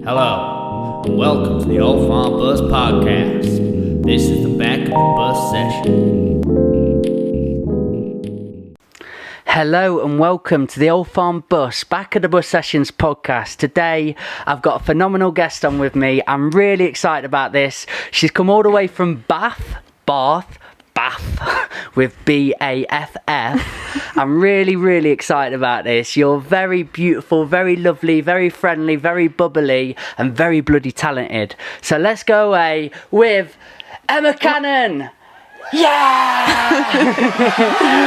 Hello, and welcome to the Old Farm Bus Podcast. This is the back of the bus session. Hello and welcome to the Old Farm Bus, Back of the Bus Sessions podcast. Today I've got a phenomenal guest on with me. I'm really excited about this. She's come all the way from Bath, with B-A-F-F. I'm really excited about this. You're very beautiful, very lovely, very friendly, very bubbly and very bloody talented. So let's go away with Emmacannon. Yeah!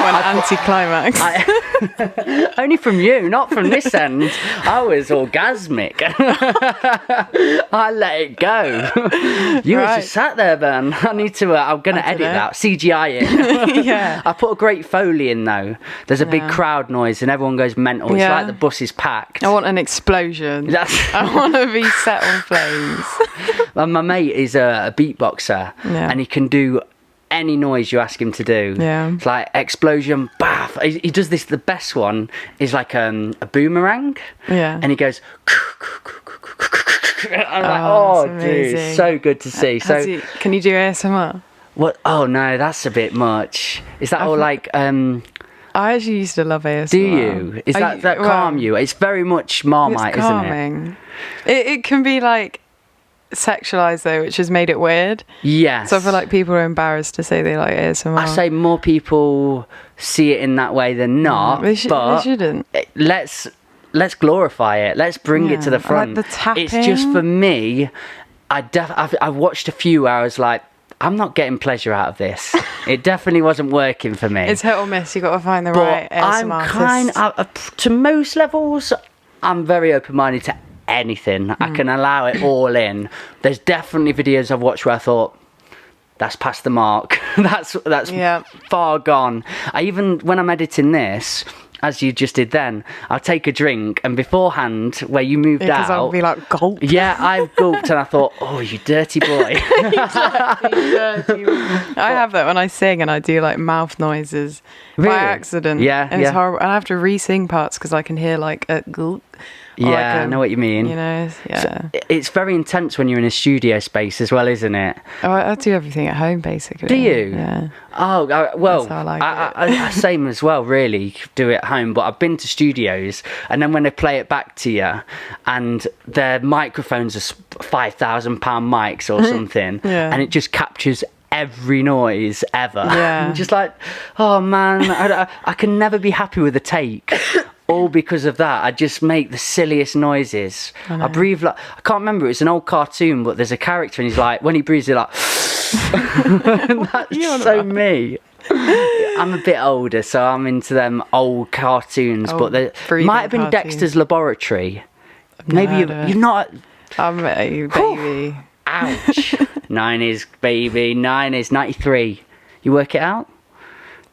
An anticlimax. Only from you, not from this end. I was orgasmic. I let it go. You Right. just sat there, Ben. I need to. I'm going to edit that. CGI it. Yeah. I put a great Foley in though. There's a big crowd noise and everyone goes mental. It's Yeah. like the bus is packed. I want an explosion. I want to be set on flames. And my mate is a beatboxer and he can do any noise you ask him to do. Yeah. It's like explosion, baff. He does this. The best one is like a boomerang. Yeah. And he goes. I'm like, that's dude, amazing. so good to see. Can you do ASMR? What? Oh no, that's a bit much. Is that all like? I actually used to love ASMR. Do you? Is that calm you? It's very much Marmite, it's calming. isn't it? It can be like sexualized though, which has made it weird. Yes. So I feel like people are embarrassed to say they like ASMR. I say more people see it in that way than not. They but shouldn't. Let's glorify it. Let's bring it to the front. I like the tapping. It's just for me. I've watched a few where I was like, I'm not getting pleasure out of this. It definitely wasn't working for me. It's hit or miss. You got to find the but right ASMR I'm artist. to most levels, I'm very open-minded to anything. I can allow it all in. There's definitely videos I've watched where I thought, that's past the mark. that's far gone. When I'm editing this, as you just did then, I'll take a drink and beforehand where you moved out, I'll be like, gulp. yeah, I gulped and I thought, oh, you dirty boy. I have that when I sing and I do like mouth noises Really? by accident. Yeah, and it's yeah. horrible. And I have to re-sing parts because I can hear like a gulp. or Yeah, like I know what you mean. You know, yeah. It's very intense when you're in a studio space as well, isn't it? I do everything at home basically. Do you? Yeah. Oh, well, That's how I like I same as well, really, do it at home. But I've been to studios, and then when they play it back to you, and their microphones are £5,000 mics or something, Yeah. and it just captures every noise ever. Yeah. I'm just like, oh man, I can never be happy with a take. All because of that, I just make the silliest noises. I breathe like, I can't remember, it's an old cartoon, but there's a character and he's like, when he breathes, he's like, that's so me. I'm a bit older, so I'm into them old cartoons, but there might have been cartoons. Dexter's Laboratory. Maybe you've not. I'm a baby. Ouch. 90s, baby, 90s, 93. You work it out?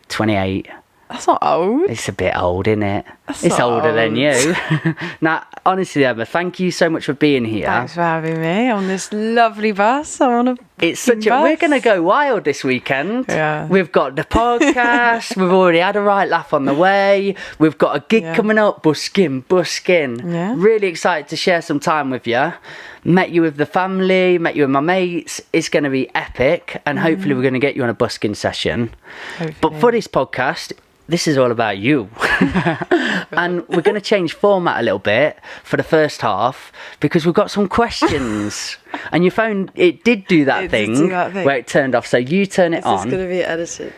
28. That's not old. It's a bit old, isn't it? It's not older than old. you. Now, honestly, Emma, thank you so much for being here. Thanks for having me on this lovely bus. I'm on a It's such a. bus. We're going to go wild this weekend. Yeah. We've got the podcast. We've already had a right laugh on the way. We've got a gig coming up. Buskin. Yeah. Really excited to share some time with you. Met you with the family. Met you with my mates. It's going to be epic, and hopefully we're going to get you on a busking session. But for this podcast, this is all about you. And we're going to change format a little bit for the first half because we've got some questions. And your phone, it did do that thing where it turned off. So you turn it on. It's going to be edited.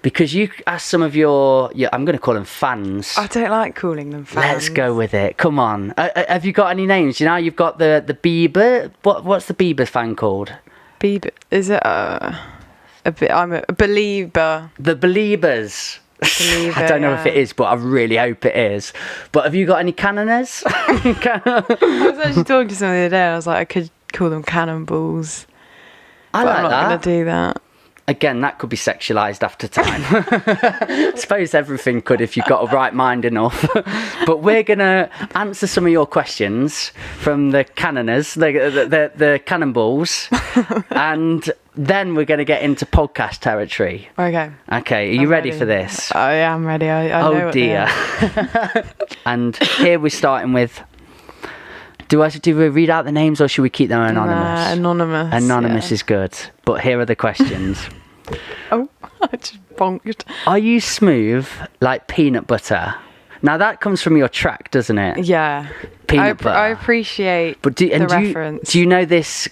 Because you asked some of your I'm going to call them fans. I don't like calling them fans. Let's go with it. Come on. Have you got any names? You know, you've got the Bieber. What's the Bieber fan called? Bieber. Is it I'm a believer. The Beliebers. Believer, I don't know if it is, but I really hope it is. But have you got any cannoners? I was actually talking to someone the other day and I was like, I could call them cannonballs. I But like I'm not that. going to do that. Again, that could be sexualised after time. I suppose everything could if you've got a right mind enough. But we're going to answer some of your questions from the cannoners, the cannonballs. And then we're going to get into podcast territory. Okay. Okay, are you ready for this? Oh, yeah, I'm ready. I know Oh what they dear. are. And here we're starting with, Do we read out the names or should we keep them anonymous? Anonymous. Anonymous is good. But here are the questions. Oh, I just bonked. Are you smooth like peanut butter? Now that comes from your track, doesn't it? Yeah. Peanut butter. I appreciate the reference. Do you know this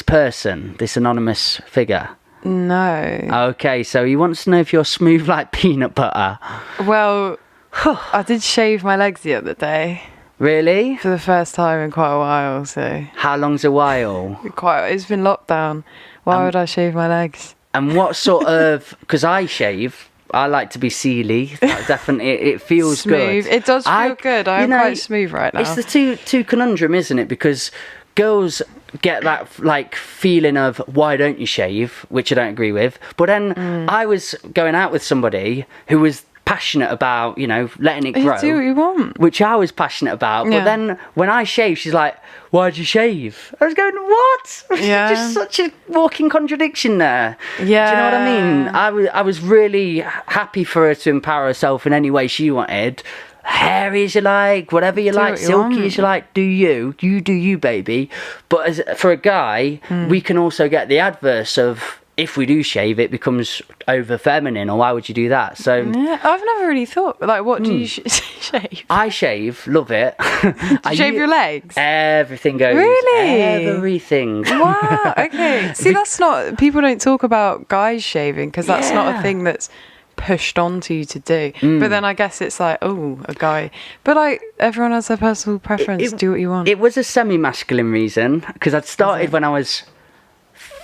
person, this anonymous figure? No. Okay, so he wants to know if you're smooth like peanut butter. Well, I did shave my legs the other day. Really? For the first time in quite a while, so... How long's a while? It's been lockdown. Why would I shave my legs? And what sort of... Because I shave... I like to be sealy. Definitely, it feels smooth. good. It does feel good. I'm quite smooth right now. It's the two conundrum, isn't it? Because girls get that like feeling of why don't you shave, which I don't agree with. But then I was going out with somebody who was passionate about, letting it grow. You do what you want. Which I was passionate about. Yeah. But then when I shaved, she's like, why'd you shave? I was going, what? Yeah. Just such a walking contradiction there. Yeah. Do you know what I mean? I was really happy for her to empower herself in any way she wanted. Hairy as you like, whatever you like, silky as you like, do you do you, baby. But for a guy, we can also get the adverse of, if we do shave, it becomes over feminine, or why would you do that? So yeah, I've never really thought, like, what do you shave? I shave, love it. You shave your legs? Everything goes. Really? Everything. Wow, okay. See, that's not, people don't talk about guys shaving, because that's not a thing that's pushed onto you to do. But then I guess it's like, oh, a guy. But like, everyone has their personal preference. Do what you want. It was a semi-masculine reason, because I'd started when I was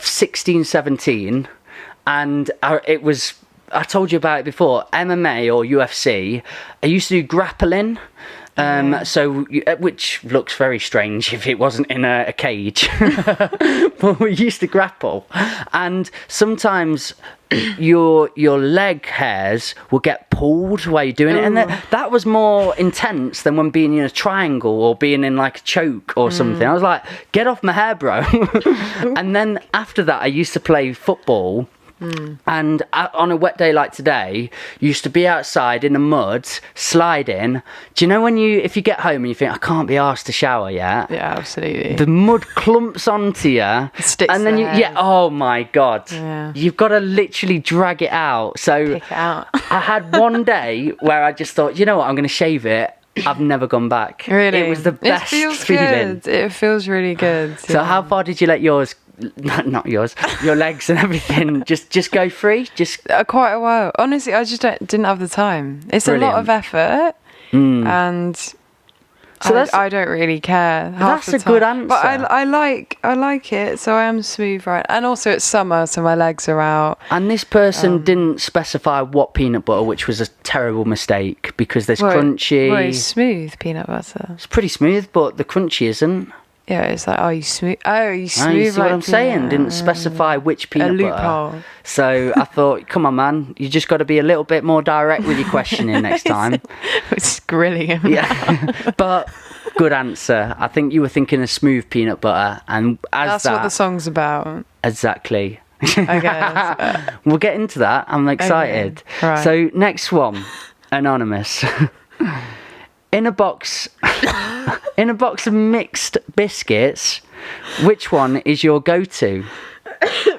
16, 17, and I told you about it before, MMA or UFC. I used to do grappling, which looks very strange if it wasn't in a cage. But we used to grapple, and sometimes your leg hairs will get pulled while you're doing it, and that was more intense than when being in a triangle or being in like a choke or something. I was like, get off my hair, bro. And then after that, I used to play football. And on a wet day like today, you used to be outside in the mud, sliding. Do you know if you get home and you think, I can't be arsed to shower yet? Yeah, absolutely. The mud clumps onto you. Sticks and then oh my God. Yeah. You've got to literally drag it out. So Pick it out. I had one day where I just thought, you know what, I'm going to shave it. I've never gone back. Really? It was the best feeling. Good. It feels really good. So how far did you let yours... Not yours, your legs and everything just go free? Just quite a while. Honestly, I just didn't have the time. It's Brilliant. a lot of effort, and so I don't really care. That's a good answer. But I like it. So I am smooth, right? And also it's summer, so my legs are out. And this person didn't specify what peanut butter, which was a terrible mistake, because there's crunchy. Well, it's smooth peanut butter. It's pretty smooth, but the crunchy isn't. Yeah, it's like, you smooth? Oh, you smooth? You see what I'm saying? Didn't specify which peanut butter. A loophole. So I thought, come on, man, you just got to be a little bit more direct with your questioning next time. It's grilling him. Yeah, but good answer. I think you were thinking of smooth peanut butter, and that's what the song's about. Exactly. I guess. We'll get into that. I'm excited. Okay. Right. So next one, anonymous. In a box of mixed biscuits, which one is your go-to?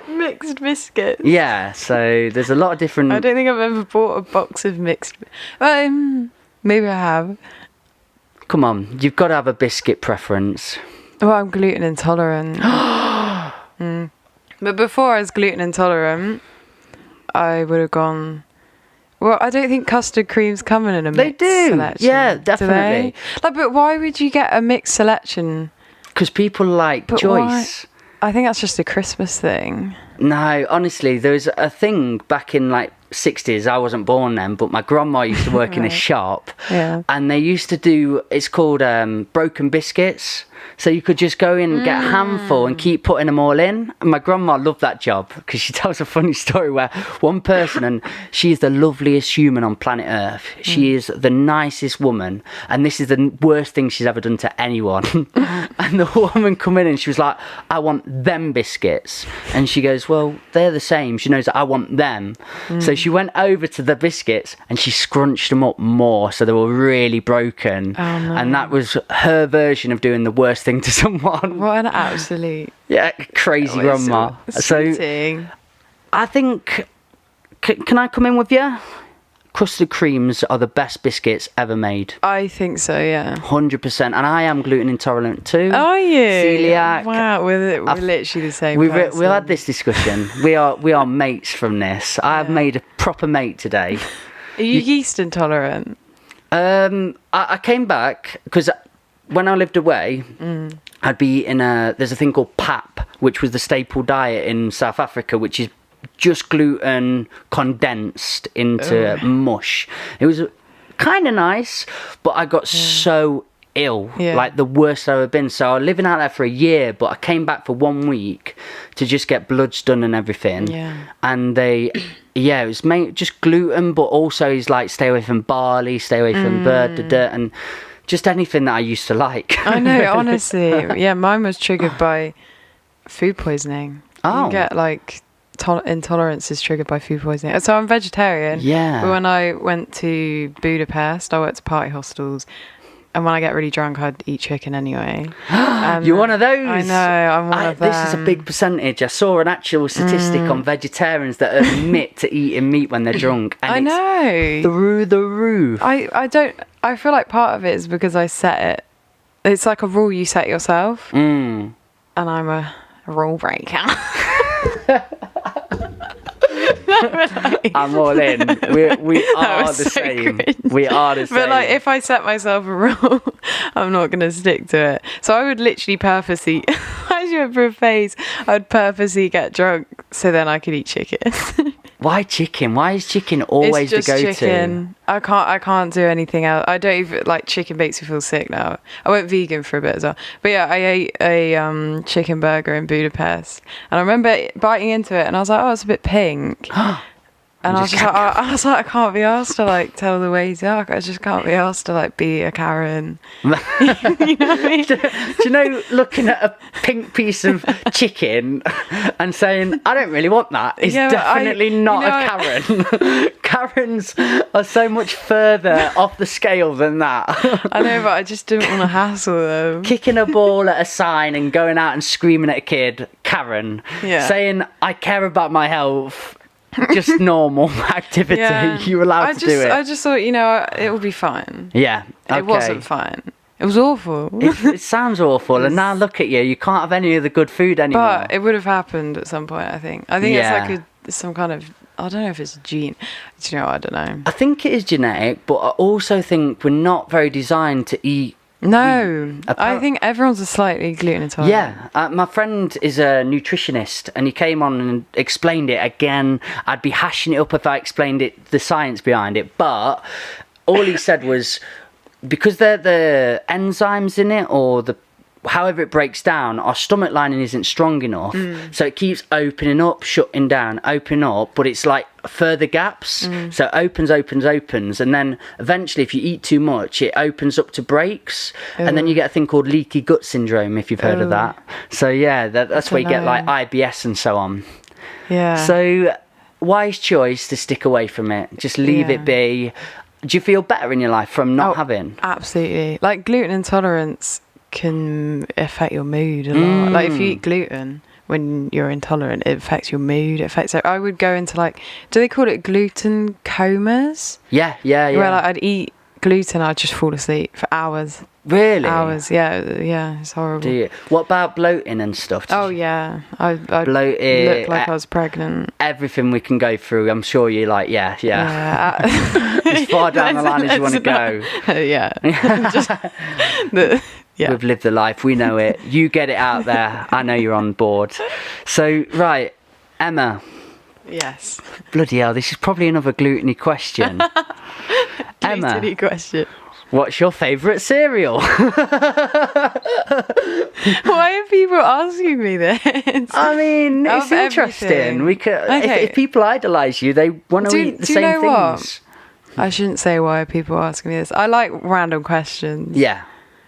Mixed biscuits? Yeah, so there's a lot of different... I don't think I've ever bought a box of mixed... maybe I have. Come on, you've got to have a biscuit preference. Well, I'm gluten intolerant. But before I was gluten intolerant, I would have gone... Well, I don't think custard creams come in a mixed selection. Yeah, definitely. But why would you get a mixed selection? Because people like choice. Why? I think that's just a Christmas thing. No, honestly, there was a thing back in like 60s. I wasn't born then, but my grandma used to work in a shop. Yeah. And they used to do, it's called broken biscuits. So you could just go in and get a handful and keep putting them all in. And my grandma loved that job because she tells a funny story where one person, and she's the loveliest human on planet Earth. She is the nicest woman. And this is the worst thing she's ever done to anyone. And the woman come in and she was like, I want them biscuits. And she goes, well, they're the same. She knows that I want them. So she went over to the biscuits and she scrunched them up more so they were really broken. Oh, no. And that was her version of doing the worst worst thing to someone. What an absolute crazy grandma. So I think, can I come in with you? Custard creams are the best biscuits ever made. I think so, yeah. 100%. And I am gluten intolerant too. Are you? Celiac. Wow, we're literally the same person. We've had this discussion. We are mates from this. I have made a proper mate today. Are you yeast intolerant? I came back because when I lived away, I'd be eating there's a thing called pap, which was the staple diet in South Africa, which is just gluten condensed into mush. It was kind of nice, but I got so ill, like the worst I've ever been. So I was living out there for a year, but I came back for 1 week to just get bloods done and everything. And it was just gluten, but also he's like, stay away from barley, stay away from and just anything that I used to like. I know, honestly. Yeah, mine was triggered by food poisoning. You get like intolerance is triggered by food poisoning. So I'm vegetarian. But when I went to Budapest, I worked at party hostels. And when I get really drunk, I'd eat chicken anyway. You're one of those. I know, I'm one of them. This is a big percentage. I saw an actual statistic on vegetarians that admit to eating meat when they're drunk. And I know. Through the roof. I feel like part of it is because I set it. It's like a rule you set yourself. And I'm a rule breaker. I'm all in. We are the same. Cringe. We are the same. But like, if I set myself a rule, I'm not going to stick to it. So I would literally purposely, as you went for a phase, I'd purposely get drunk so then I could eat chicken. Why chicken? Why is chicken always the go-to? Chicken. I can't do anything else. I don't even like chicken. Makes me feel sick now. I went vegan for a bit as well. But yeah, I ate a chicken burger in Budapest, and I remember biting into it, and I was like, oh, it's a bit pink. And I was like, I can't be asked to like tell the ways up. I just can't be asked to like be a Karen. You know what I mean? Do you know, looking at a pink piece of chicken and saying, I don't really want that, is definitely not a Karen. Karens are so much further off the scale than that. I know, but I just didn't want to hassle them. Kicking a ball at a sign and going out and screaming at a kid, Karen. Saying, I care about my health. Just normal activity. You're allowed to do it. I just thought, it will be fine. Yeah. Okay. It wasn't fine. It was awful. It sounds awful. And now look at you. You can't have any of the good food anymore. But it would have happened at some point, I think. I think it's like some kind of, I don't know if it's a gene. Do you know, I don't know. I think it is genetic, but I also think we're not very designed to eat. No, I think everyone's a slightly gluten intolerant. Yeah, my friend is a nutritionist, and he came on and explained it again. I'd be hashing it up if I explained it, the science behind it, but all he said was because they're the enzymes in it, or however it breaks down, our stomach lining isn't strong enough, so it keeps opening up, shutting down, opening up, but it's like further gaps, so it opens, and then eventually if you eat too much, it opens up to breaks, and then you get a thing called leaky gut syndrome, if you've heard of that. So yeah, that's where you get like IBS and so on. So wise choice to stick away from it, just leave it be. Do you feel better in your life from not having? Absolutely. Like gluten intolerance can affect your mood a lot. Like if you eat gluten when you're intolerant, it affects your mood. I would go into like, do they call it gluten comas? Yeah. Where like I'd eat gluten, I'd just fall asleep for hours. Really? Hours, yeah, it's horrible. Do you? What about bloating and stuff? Yeah, I bloated, looked like I was pregnant. Everything we can go through, I'm sure you're like, yeah. As far down the line as you want to go. We've lived the life, we know it. You get it out there, I know you're on board. So, right, Emma. Yes. Bloody hell, this is probably another gluten-y question. Emma. Gluten-y question. What's your favourite cereal? Why are people asking me this? I mean, it's interesting. We could, if people idolise you, they want to eat the same things. What? I shouldn't say why are people asking me this. I like random questions. Yeah.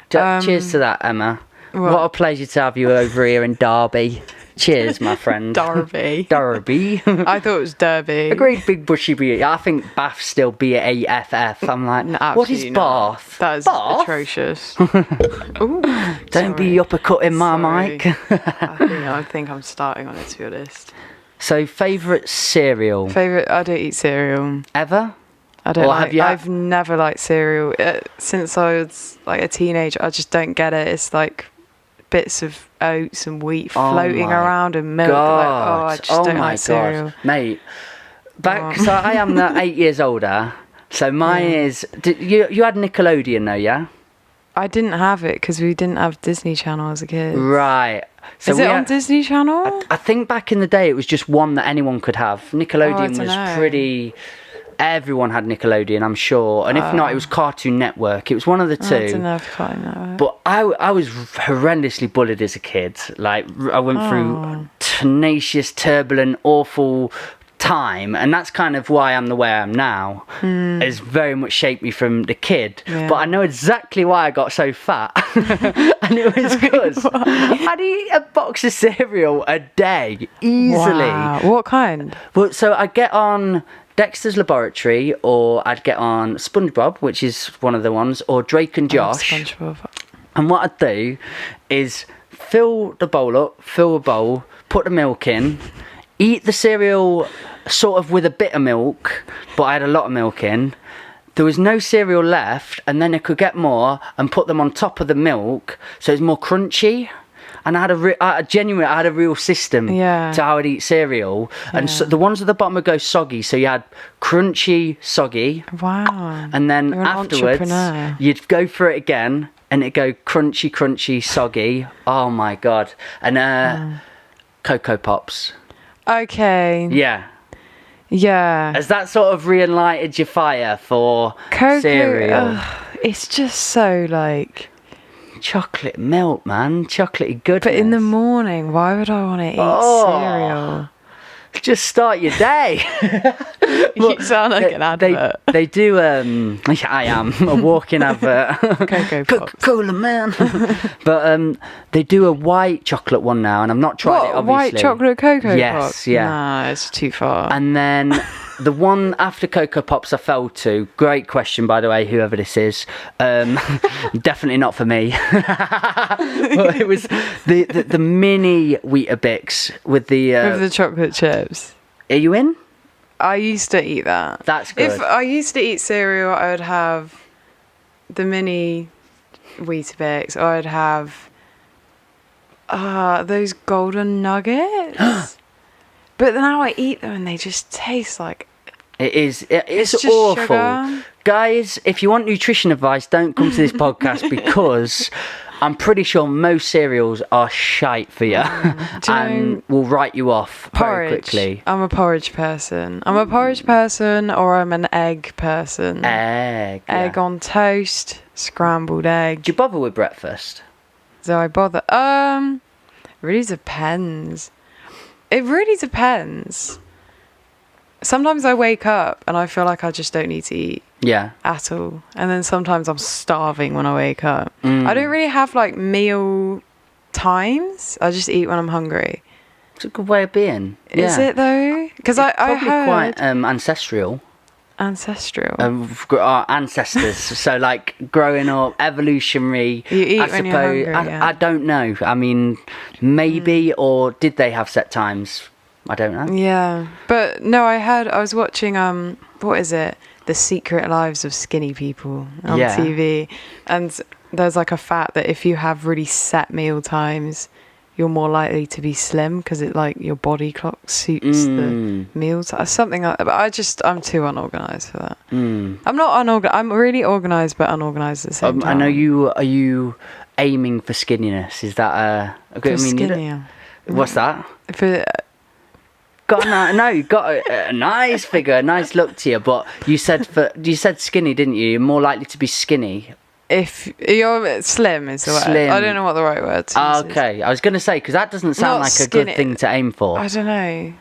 Cheers to that, Emma. What a pleasure to have you over here in Derby. Cheers, my friend. Derby. I thought it was Derby. A great big bushy B. I think Bath's still BAFF. I'm like, what is Bath? That is Bath? atrocious. Ooh, Don't be uppercutting my mic. I think I'm starting on it, to be honest. So, favourite cereal? I don't eat cereal. Ever? I don't Or like, have you I've never liked cereal. Since I was like a teenager, I just don't get it. It's like bits of oats and wheat floating around and milk. I just don't like cereal. Mate. So I am 8 years older. So mine is... You had Nickelodeon though, yeah? I didn't have it because we didn't have Disney Channel as a kid. Right. So is it on Disney Channel? I think back in the day it was just one that anyone could have. Nickelodeon was pretty... Everyone had Nickelodeon, I'm sure. And if not, it was Cartoon Network. It was one of the two. I don't know if Cartoon Network. But I was horrendously bullied as a kid. Like, I went through tenacious, turbulent, awful time. And that's kind of why I'm the way I am now. It's very much shaped me from the kid. Yeah. But I know exactly why I got so fat. And it was because I'd eat a box of cereal a day, easily. Wow. What kind? Well, so I'd get on Dexter's Laboratory, or I'd get on SpongeBob, which is one of the ones, or Drake and Josh. SpongeBob. And what I'd do is fill a bowl, put the milk in, eat the cereal sort of with a bit of milk, but I had a lot of milk in. There was no cereal left, and then I could get more and put them on top of the milk, so it's more crunchy. And I had I had a real system to how I'd eat cereal. And so the ones at the bottom would go soggy. So you had crunchy, soggy. Wow. And then afterwards, you'd go for it again. And it'd go crunchy, crunchy, soggy. Oh, my God. And Cocoa Pops. Okay. Yeah. Yeah. Has that sort of re-enlighted your fire for cereal? It's just so like... Chocolate milk, man. Chocolatey goodness. But in the morning, why would I want to eat cereal? Just start your day. You sound like an advert. They do, I am a walking advert. Cocoa Pops. Coca-Cola, man. But they do a white chocolate one now, and I've not tried it, obviously. White chocolate Cocoa Pops? Yes, yeah. Nah, it's too far. And then... The one after Cocoa Pops I fell to, great question by the way, whoever this is, definitely not for me. But it was the mini Weetabix with the chocolate chips. Are you in? I used to eat that. That's good. If I used to eat cereal, I would have the mini Weetabix, or I'd have those golden nuggets. But now I eat them and they just taste like... It's awful. Sugar. Guys, if you want nutrition advice, don't come to this podcast because I'm pretty sure most cereals are shite for you and will write you off very quickly. I'm a porridge person. Or I'm an egg person. Egg on toast, scrambled egg. Do you bother with breakfast? Do I bother? Really depends. It really depends. Sometimes I wake up and I feel like I just don't need to eat at all. And then sometimes I'm starving when I wake up. I don't really have like meal times. I just eat when I'm hungry. It's a good way of being. Is it though? Because I heard... quite ancestral. Our ancestors. So like growing up, evolutionary. You eat I when suppose. you're hungry. I don't know. I mean, maybe, or did they have set times? I don't know. Yeah, but no, I was watching what is it? The Secret Lives of Skinny People on TV, and there's like a fact that if you have really set meal times, you're more likely to be slim because it like your body clock suits the meals. Something like that. But I'm too unorganized for that. I'm not unorganized. I'm really organized but unorganized at the same time. I know are you aiming for skinniness? Is that skinnier? What's that? For got a nice figure, a nice look to you, but you said skinny, didn't you? You're more likely to be skinny. If you're slim is the word. Slim. I don't know what the right word is. Okay, I was going to say, because that doesn't sound like a good thing to aim for. I don't know.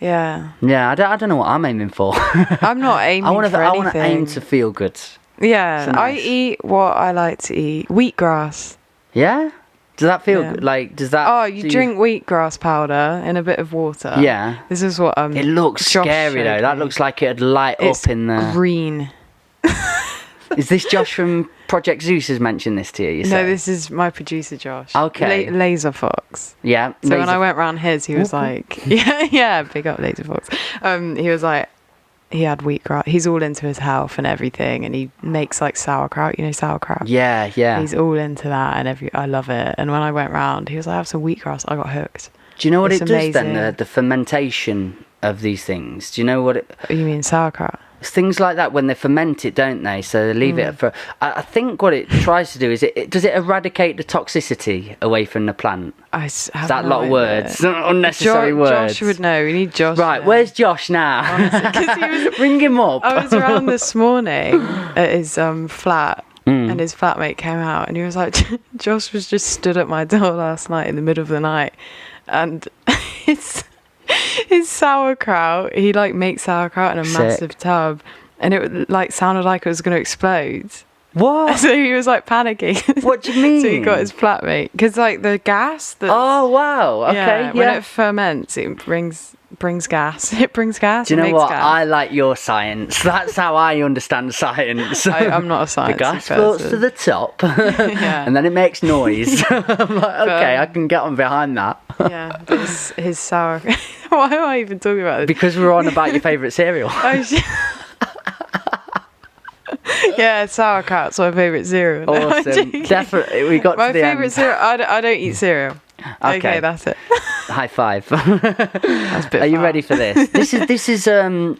Yeah. Yeah, I don't know what I'm aiming for. I'm not aiming for anything. I want to aim to feel good. Yeah, So nice. I eat what I like to eat. Wheatgrass. Yeah? Does that feel good? Like, does that... Oh, you drink wheatgrass powder in a bit of water. Yeah. This is what It looks Josh scary, though. showed That me. looks like it'd light It's up in the... green. Is this Josh from Project Zeus has mentioned this to you. No, this is my producer Josh. Okay. Laser Fox. Yeah. So when I went round his, he was like, yeah, big up Laser Fox. He was like, he had wheatgrass. He's all into his health and everything, and he makes like sauerkraut. You know sauerkraut? Yeah. He's all into that, and I love it. And when I went round, he was like, have some wheatgrass. I got hooked. Do you know what It's it does amazing. then? The fermentation of these things. Do you know what it? You mean sauerkraut? It's things like that when they ferment it, don't they? So they leave it for. I think what it tries to do is does it eradicate the toxicity away from the plant? Is that a lot of words? Unnecessary words. Josh would know. We need Josh. Right, where's Josh now? Because he was. Bring him up. I was around this morning at his flat, and his flatmate came out, and he was like, Josh was just stood at my door last night in the middle of the night, and his sauerkraut, he like makes sauerkraut in a massive tub, and it like sounded like it was going to explode. What? So he was like panicking. What do you mean? So he got his flatmate, because like the gas. Oh wow! Okay, yeah. When it ferments, it brings gas. It brings gas. Do you know what? Gas. I like your science. That's how I understand science. I'm not a science. The gas floats to the top, and then it makes noise. I'm like, okay, I can get on behind that. Yeah, but his sour. Why am I even talking about this? Because we're on about your favourite cereal. Yeah, sauerkraut's my favourite cereal. Awesome. Definitely, we got my to the favourite end. cereal. I don't eat cereal. Okay, that's it. High five. That's a bit Are you far. ready for this? This is a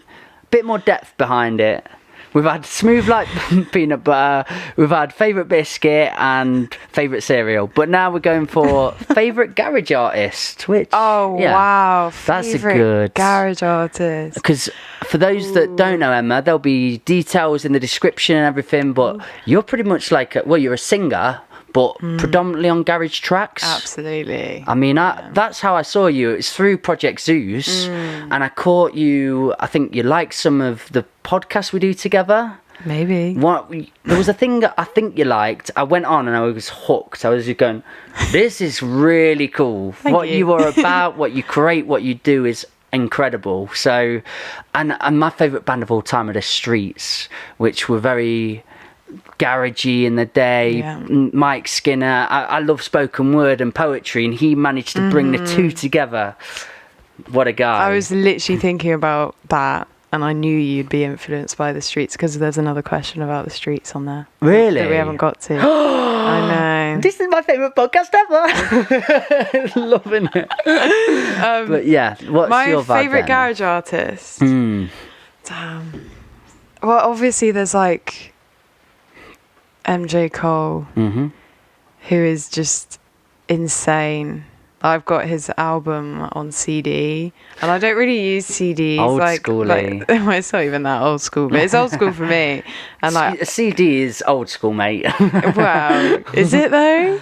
bit more depth behind it. We've had smooth like peanut butter. We've had favourite biscuit and favourite cereal. But now we're going for favourite garage artist. Which Wow, that's a favourite good garage artist. Because for those that don't know Emma, there'll be details in the description and everything. But you're pretty much like you're a singer, but predominantly on garage tracks. Absolutely. I mean, that's how I saw you. It's through Project Zeus, and I caught you. I think you liked some of the podcasts we do together. Maybe. There was a thing that I think you liked. I went on and I was hooked. I was just going, this is really cool. What you are about, what you create, what you do is incredible. So, and my favourite band of all time are the Streets, which were very garagey in the day. Mike Skinner. I love spoken word and poetry, and he managed to bring the two together. What a guy. I was literally thinking about that, and I knew you'd be influenced by the Streets, because there's another question about the Streets on there. Really? That we haven't got to. I know. This is my favourite podcast ever. Loving it. But yeah, what's your vibe my favourite then? garage artist? Damn. Well, obviously there's like MJ Cole, who is just insane. I've got his album on CD, and I don't really use CDs. Old schooly. Well, it's not even that old school, but it's old school for me. And like, a CD is old school, mate. wow, is it though?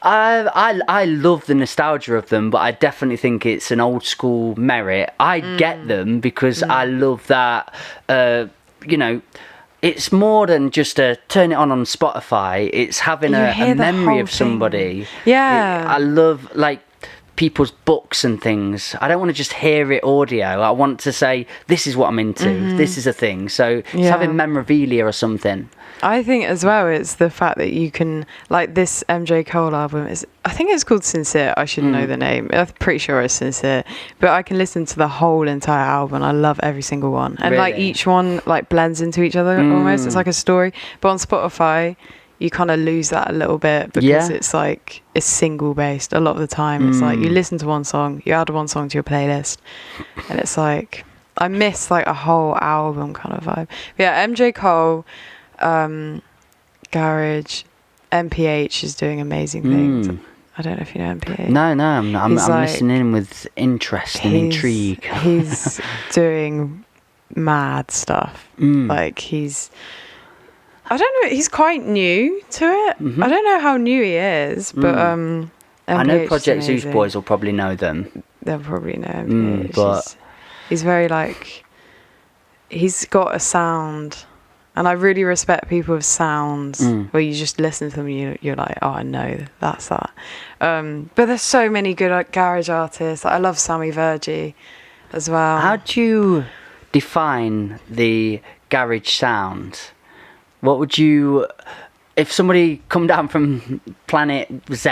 I love the nostalgia of them, but I definitely think it's an old school merit. I get them because I love that. It's more than just a turn it on Spotify. It's having a memory of somebody. Yeah. I love like people's books and things. I don't want to just hear it audio. I want to say, this is what I'm into. This is a thing. So it's having memorabilia or something. I think as well, it's the fact that you can, like this MJ Cole album I think it's called Sincere. I should know the name. I'm pretty sure it's Sincere. But I can listen to the whole entire album. I love every single one. And like each one like blends into each other almost. It's like a story. But on Spotify, you kind of lose that a little bit because it's like it's single based a lot of the time. It's like you listen to one song, you add one song to your playlist, and it's like I miss like a whole album kind of vibe. But yeah, MJ Cole, garage, MPH is doing amazing things. I don't know if you know MPH. No, I'm listening in with interest and intrigue. He's doing mad stuff. Like I don't know, he's quite new to it. I don't know how new he is, but I know Project Zeus boys will probably know them. They'll probably know him. But he's very like, he's got a sound, and I really respect people with sounds where you just listen to them and you're like, oh, I know that's that. But there's so many good garage artists. I love Sammy Vergi as well. How do you define the garage sound? What would you... if somebody come down from planet Z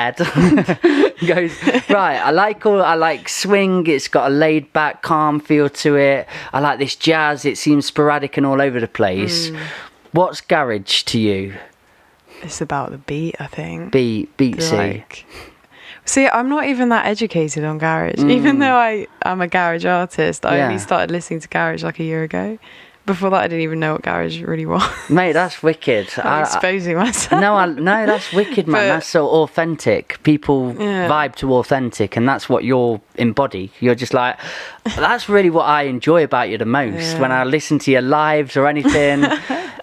goes, right, I like swing, it's got a laid back calm feel to it, I like this jazz, it seems sporadic and all over the place. What's garage to you? It's about the beat, I think. Beatsy. Like, see, I'm not even that educated on garage. Even though I'm a garage artist, I only started listening to garage like a year ago. Before that, I didn't even know what garage really was. Mate, that's wicked. I'm exposing myself. No, that's wicked, man. That's so authentic. People vibe to authentic, and that's what you're embody. You're just like, that's really what I enjoy about you the most. When I listen to your lives or anything,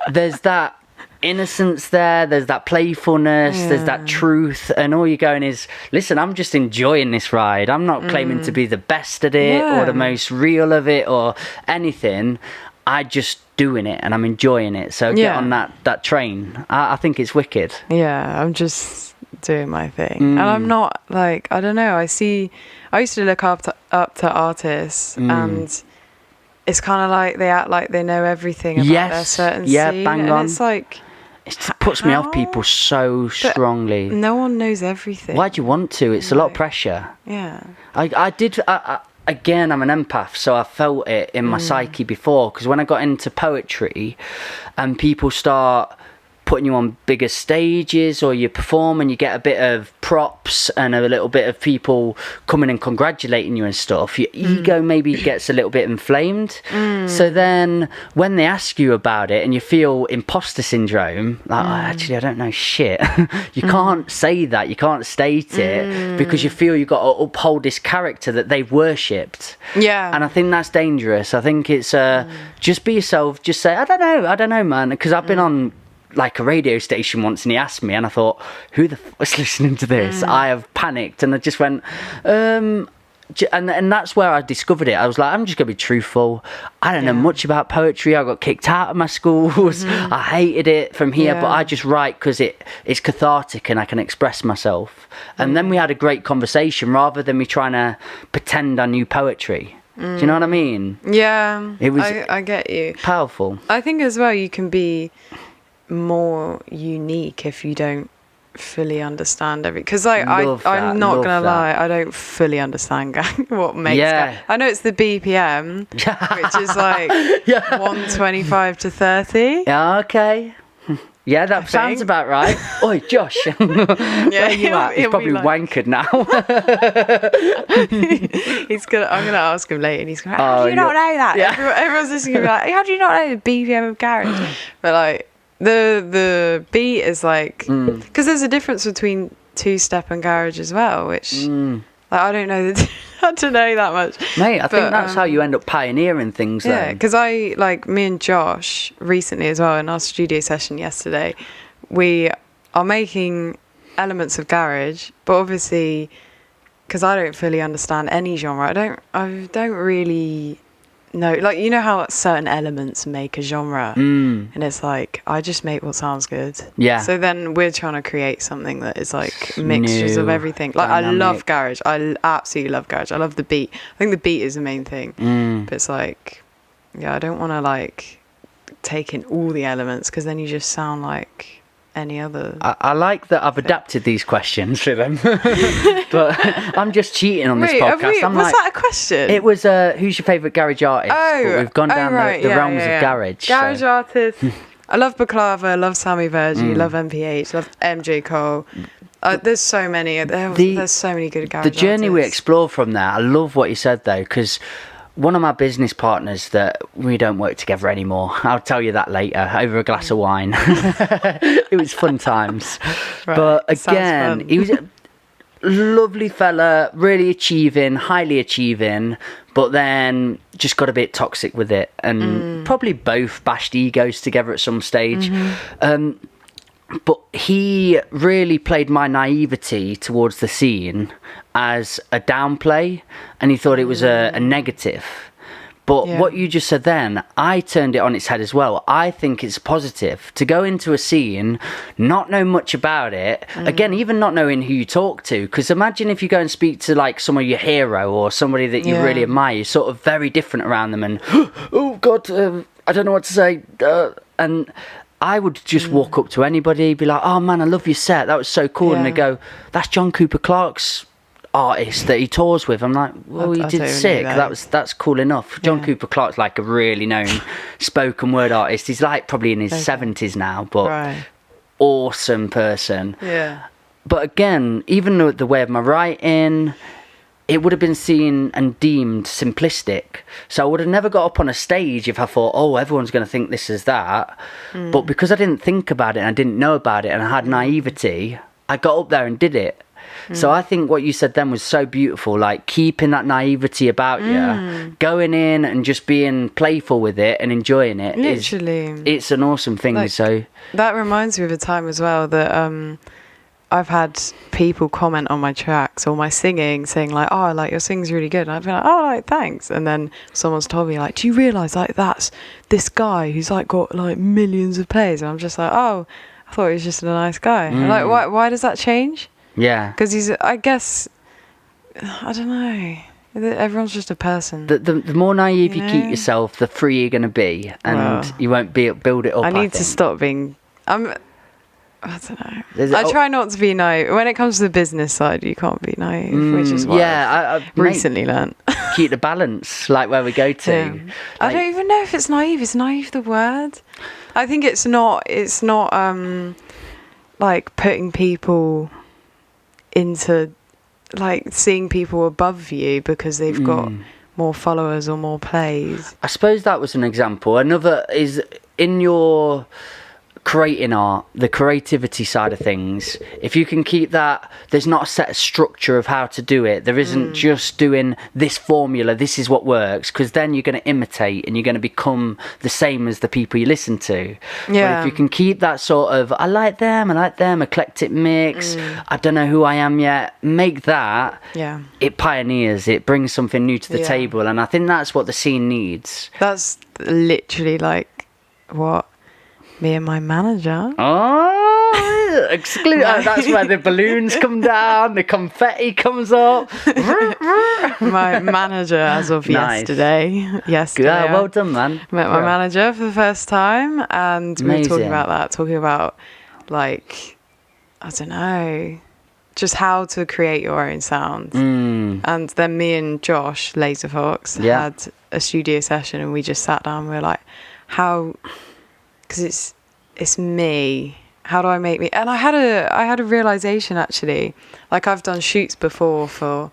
there's that innocence there's that playfulness, there's that truth, and all you're going is, listen, I'm just enjoying this ride. I'm not claiming to be the best at it or the most real of it or anything. I just doing it and I'm enjoying it. So get on that train. I think it's wicked. Yeah, I'm just doing my thing. And I'm not like, I don't know, I used to look up to artists and it's kind of like they act like they know everything about their certain scene. Bang on. And it's like, it puts me off people so strongly. No one knows everything. Why do you want to? It's a lot of pressure. Yeah. Again, I'm an empath, so I felt it in my psyche before, because when I got into poetry and people start putting you on bigger stages or you perform and you get a bit of props and a little bit of people coming and congratulating you and stuff, your ego maybe gets a little bit inflamed. So then when they ask you about it and you feel imposter syndrome, like, actually I don't know shit, you can't say that, you can't state it, because you feel you've got to uphold this character that they've worshipped. And I think that's dangerous. I think it's just be yourself, just say, I don't know man, because I've been on like a radio station once and he asked me and I thought, who the f is listening to this? I have panicked and I just went and that's where I discovered it. I was like, I'm just gonna be truthful. I don't know much about poetry. I got kicked out of my schools. I hated it from here, but I just write because it's cathartic and I can express myself. And then we had a great conversation rather than me trying to pretend I knew poetry. Do you know what I mean? Yeah, it was I get you. Powerful. I think as well you can be more unique if you don't fully understand everything, because like I'm not gonna lie, I don't fully understand what makes I know it's the BPM, which is like 125 to 30. Okay. Yeah, that sounds about right. Oi, Josh. Where you at? He's probably wankered now. I'm gonna ask him later and he's going, how do you not know that? Everyone's listening to me like, how do you not know the BPM of garage? But like the beat is like, because there's a difference between two-step and garage as well, which like, I don't know that much, mate. I think that's how you end up pioneering things. Because I like, me and Josh recently as well in our studio session yesterday, we are making elements of garage, but obviously because I don't fully understand any genre, I don't really know, like, you know how certain elements make a genre, and it's like, I just make what sounds good. So then we're trying to create something that is like mixtures of everything. Like, dynamic. I love garage. I absolutely love garage. I love the beat. I think the beat is the main thing. But it's like, I don't want to like take in all the elements, because then you just sound like any other. I like that I've adapted these questions to them. But I'm just cheating on this podcast. Was that a question? It was who's your favourite garage artist? But we've gone down the realms of garage. Garage artists. I love Baklava, I love Sammy Verji, love MPH, love MJ Cole. There's so many. There's so many good garage artists. The journey we explore from there, I love what you said though, because one of my business partners, that we don't work together anymore. I'll tell you that later, over a glass of wine. It was fun times. But again, he was a lovely fella, really achieving, highly achieving, but then just got a bit toxic with it, and probably both bashed egos together at some stage. But he really played my naivety towards the scene as a downplay, and he thought it was a negative. But what you just said then, I turned it on its head as well. I think it's positive to go into a scene, not know much about it. Again, even not knowing who you talk to. Because imagine if you go and speak to like someone, your hero, or somebody that you really admire, you're sort of very different around them, and oh God, I don't know what to say. And I would just walk up to anybody, be like, oh man, I love your set, that was so cool. And they go, that's John Cooper Clarke's artist that he tours with. I'm like, well, he did sick. That's cool enough. John Cooper Clarke's like a really known spoken word artist. He's like probably in his 70s now, but awesome person. Yeah. But again, even the way of my writing, it would have been seen and deemed simplistic. So I would have never got up on a stage if I thought, oh, everyone's going to think this is that. But because I didn't think about it and I didn't know about it and I had naivety, I got up there and did it. So I think what you said then was so beautiful, like keeping that naivety about you, going in and just being playful with it and enjoying it. Literally. It's an awesome thing. Like, so that reminds me of a time as well that I've had people comment on my tracks or my singing, saying like, oh, like your singing's really good. And I've been like, oh, like thanks. And then someone's told me like, do you realise like that's this guy who's like got like millions of plays? And I'm just like, oh, I thought he was just a nice guy. And like, why does that change? Yeah. Because he's, I guess, I don't know. Everyone's just a person. The more naive you keep yourself, the freer you're going to be, and you won't build it up. I need to stop being. I don't know. I try not to be naive. When it comes to the business side, you can't be naive, which is what I've recently learned. Keep the balance, like where we go to. Yeah. Like, I don't even know if it's naive. Is naive the word? I think it's not. It's not like putting people into like seeing people above you because they've got more followers or more plays. I suppose that was an example. Another is in your creating art, the creativity side of things. If you can keep that, there's not a set structure of how to do it. There isn't just doing this formula, this is what works, because then you're going to imitate and you're going to become the same as the people you listen to. Yeah. But if you can keep that sort of, I like them, eclectic mix, I don't know who I am yet, make that, it pioneers, it brings something new to the table. And I think that's what the scene needs. That's literally like what me and my manager. Oh, exclude. That's where the balloons come down, the confetti comes up. My manager, as of yesterday. Yeah, well done, man. Met my manager for the first time, and we were talking about like, I don't know, just how to create your own sound. And then me and Josh Laserfox had a studio session, and we just sat down and we were like, how... because it's me, how do I make me? And I had a realization, actually. Like, I've done shoots before for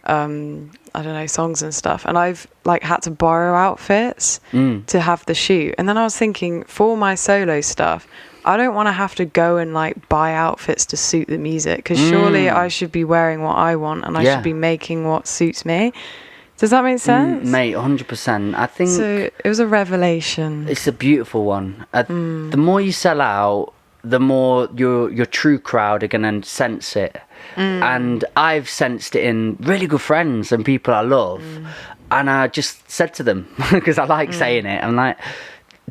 I don't know, songs and stuff, and I've like had to borrow outfits to have the shoot. And then I was thinking, for my solo stuff, I don't want to have to go and like buy outfits to suit the music, because surely I should be wearing what I want, and I should be making what suits me. Does that make sense? Mate, 100%. I think... So, it was a revelation. It's a beautiful one. The more you sell out, the more your true crowd are going to sense it. And I've sensed it in really good friends and people I love. And I just said to them, because I like saying it, I'm like,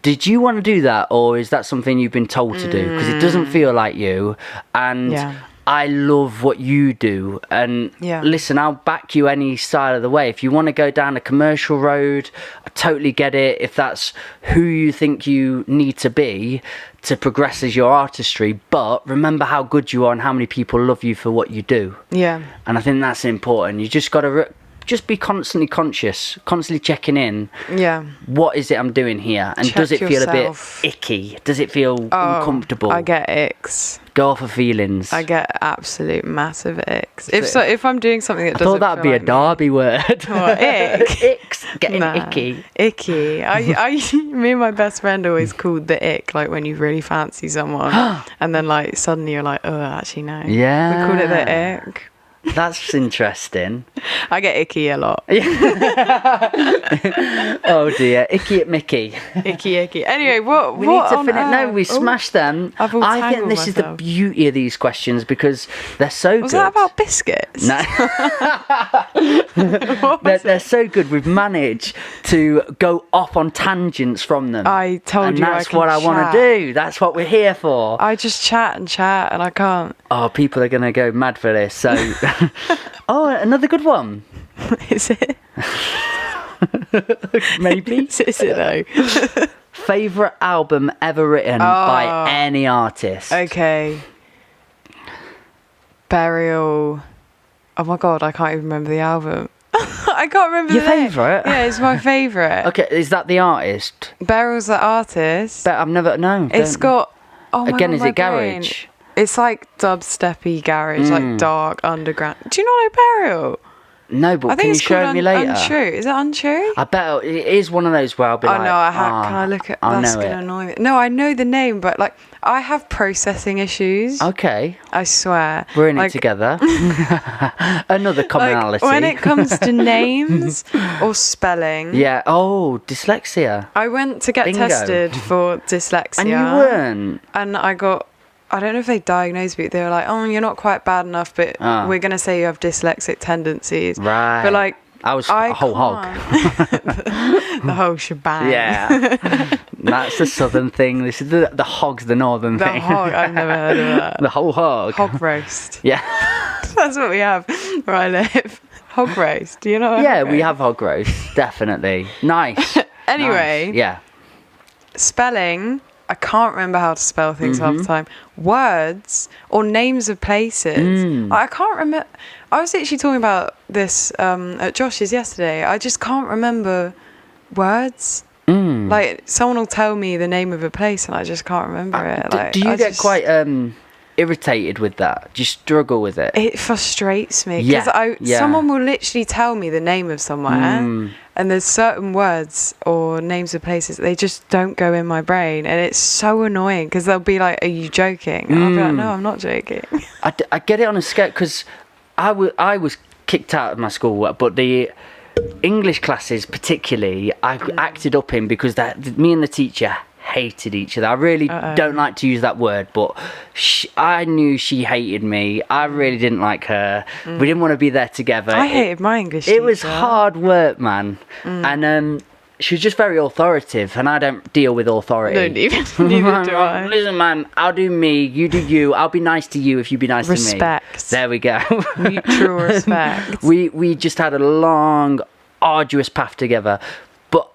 did you want to do that? Or is that something you've been told to do? Because it doesn't feel like you. And... I love what you do, and listen, I'll back you any side of the way. If you want to go down a commercial road, I totally get it. If that's who you think you need to be to progress as your artistry, but remember how good you are and how many people love you for what you do. And I think that's important. You just got to just be constantly conscious, constantly checking in. What is it I'm doing here? And does it feel a bit icky? Does it feel uncomfortable? I get icks. Go off of feelings. I get absolute massive icks. If I'm doing something that doesn't, I thought that'd be a Derby word. What, ick? Icks, getting icky. Icky. Me and my best friend always called the ick, like when you really fancy someone, and then like suddenly you're like, oh, actually no. Yeah. We called it the ick. That's interesting. I get icky a lot. Oh dear, icky at Mickey. Icky. Anyway, what we need to finish. No, we smashed them. I think this is the beauty of these questions, because they're so good. Was that about biscuits? No. They're so good. We've managed to go off on tangents from them. I told you, that's what I want to do. That's what we're here for. I just chat, and I can't. Oh, people are gonna go mad for this. So, oh, another good one. Is it? Maybe. Is it though? favourite album ever written by any artist. Okay. Burial. Oh my god, I can't even remember the album. I can't remember Your the name. favourite? Yeah, it's my favourite. Okay, is that the artist? Burial's the artist. But I've never known. It's got. Oh my Again, god, is my it brain. garage? It's like dubsteppy garage, like dark underground. Do you not know Burial? No, but I think can you it's show called me later? Untrue. Is it Untrue? I bet it is one of those where I'll be Oh like, no, can I look at? I That's know gonna it. annoy me. No, I know the name, but like I have processing issues. Okay, I swear. we're in it Like, together. Another commonality. Like, when it comes to names or spelling, Yeah. Oh, dyslexia. I went to get Bingo. tested for dyslexia. And you weren't. And I got, I don't know if they diagnosed me. They were like, oh, you're not quite bad enough, but we're going to say you have dyslexic tendencies. Right. But like, I was a whole hog. The whole shebang. Yeah. That's the southern thing. This is the hog's the northern The thing. hog, I've never heard of that. The whole hog. Hog roast. Yeah. That's what we have where I live. Hog roast. Do you know what Yeah, hog we roast? have hog roast. Definitely. Nice. Anyway. Nice. Yeah. Spelling, I can't remember how to spell things half the time. Words or names of places. I can't remember. I was actually talking about this at Josh's yesterday. I just can't remember words. Like someone will tell me the name of a place and I just can't remember it. Like, do you I get just- quite irritated with that? Do you struggle with it? It frustrates me Yeah, because yeah. someone will literally tell me the name of somewhere, and there's certain words or names of places they just don't go in my brain, and it's so annoying because they'll be like, "Are you joking?" And I'll be like, "No, I'm not joking." I get it on a scale because I was kicked out of my school, but the English classes particularly I acted up in because me and the teacher hated each other. I really don't like to use that word, but I knew she hated me. I really didn't like her. We didn't want to be there together. I hated my English It was teacher. hard work, man. And she was just very authoritative, and I don't deal with authority. Neither do I. Listen, man, I'll do me, you do you. I'll be nice to you if you be nice to me. Respect. There we go. Mutual respect. We just had a long, arduous path together. But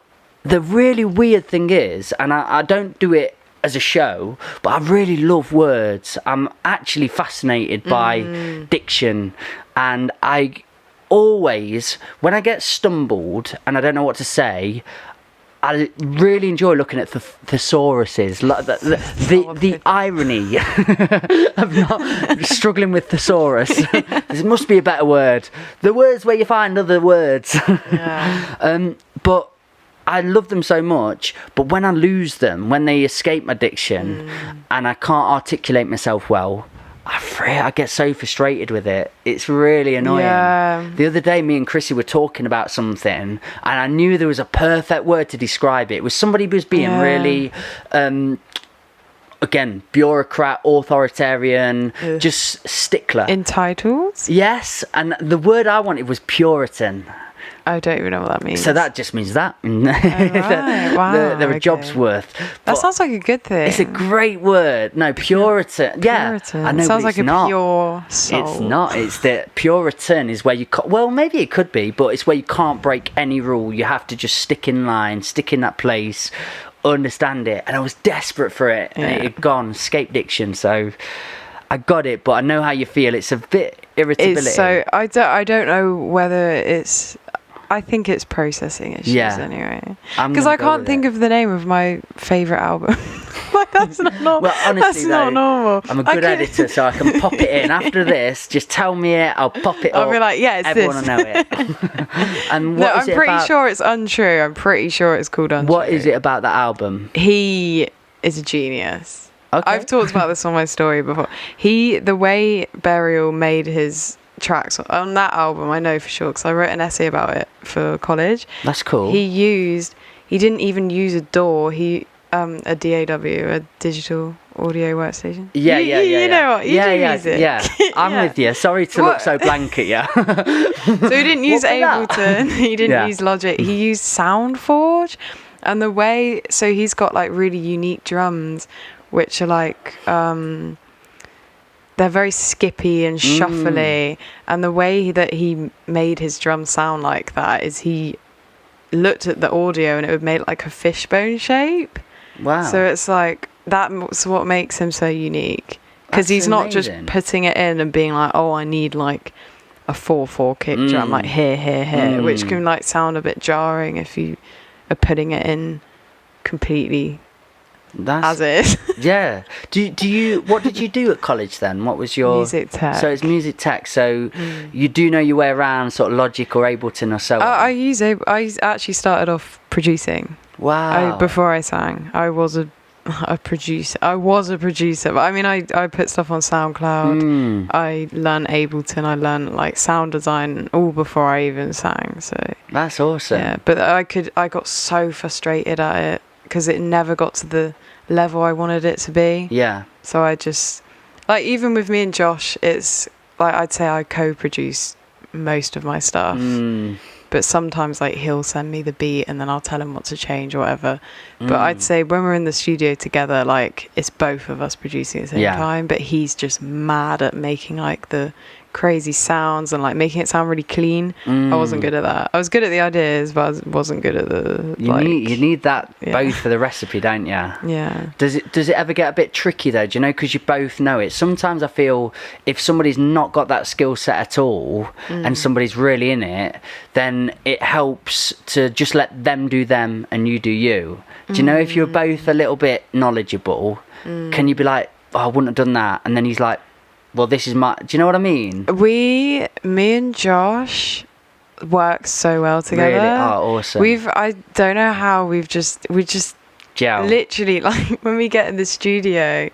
the really weird thing is, and I don't do it as a show, but I really love words. I'm actually fascinated by diction, and I always, when I get stumbled and I don't know what to say, I really enjoy looking at the thesauruses, like the irony of not struggling with thesaurus. There must be a better word. The words where you find other words. Yeah. But I love them so much, but when I lose them, when they escape my diction and I can't articulate myself well, I get so frustrated with it. It's really annoying. Yeah. The other day, me and Chrissy were talking about something, and I knew there was a perfect word to describe it. It was somebody who was being really, again, bureaucrat, authoritarian, just stickler. Entitled? Yes, and the word I wanted was Puritan. I don't even know what that means. So that just means that. right. Wow, There are okay. jobs worth. That But sounds like a good thing. it's a great word. No, Puritan. Yeah, Puritan. I know, Sounds but like it's a not. pure soul. It's not. It's that Puritan is where you well, maybe it could be, but it's where you can't break any rule. You have to just stick in line, stick in that place, understand it. And I was desperate for it, and it had gone, escape diction. So I got it, but I know how you feel. It's a bit irritability. It's so I don't know whether it's. I think it's processing issues anyway. Because I can't think of the name of my favourite album. Like that's not. Well, honestly, that's not normal. I'm a good editor, so I can pop it in. After this, just tell me it. I'll pop it up. I'll be like, yeah, it's Everyone this. will know it. And No, what is I'm it pretty about? sure it's Untrue. I'm pretty sure it's called Untrue. What is it about that album? He is a genius. Okay. I've talked about this on my story before. The way Burial made his tracks on that album, I know for sure because I wrote an essay about it for college. That's cool. He didn't even use a DAW. A DAW, a digital audio workstation. Yeah. You know what? You do use it. Yeah, I'm with you. Sorry to look so blank at you. So he didn't use What was that? Ableton. He didn't Yeah. use Logic. He used SoundForge, and the way he's got like really unique drums, which are like they're very skippy and shuffly, and the way that he made his drums sound like that is he looked at the audio and it would make like a fishbone shape. Wow. So it's like, that's what makes him so unique. Because he's not just putting it in and being like, oh, I need like a 4/4 kick drum, like here, which can like sound a bit jarring if you are putting it in completely as is. Yeah. Do you? What did you do at college then? What was your music tech? So it's music tech. So you do know your way around sort of Logic or Ableton or so on. I actually started off producing. Wow. Before I sang, I was a producer. But I mean, I put stuff on SoundCloud. I learned Ableton. I learned like sound design all before I even sang. So that's awesome. Yeah, but I got so frustrated at it because it never got to the level I wanted it to be. Yeah. So I just, like, even with me and Josh, it's like I'd say I co-produce most of my stuff. But sometimes like he'll send me the beat and then I'll tell him what to change or whatever. But I'd say when we're in the studio together, like it's both of us producing at the same time, but he's just mad at making like the crazy sounds and like making it sound really clean. I wasn't good at that. I was good at the ideas, but I wasn't good at the you need that both for the recipe, don't you? Yeah. Does it ever get a bit tricky though, do you know, because you both know it? Sometimes I feel if somebody's not got that skill set at all and somebody's really in it, then it helps to just let them do them and you do you. Do you know, if you're both a little bit knowledgeable, can you be like, oh, I wouldn't have done that, and then he's like, well, this is my... Do you know what I mean? Me and Josh work so well together. Really? Oh, awesome. I don't know how we just gel. Literally, like when we get in the studio,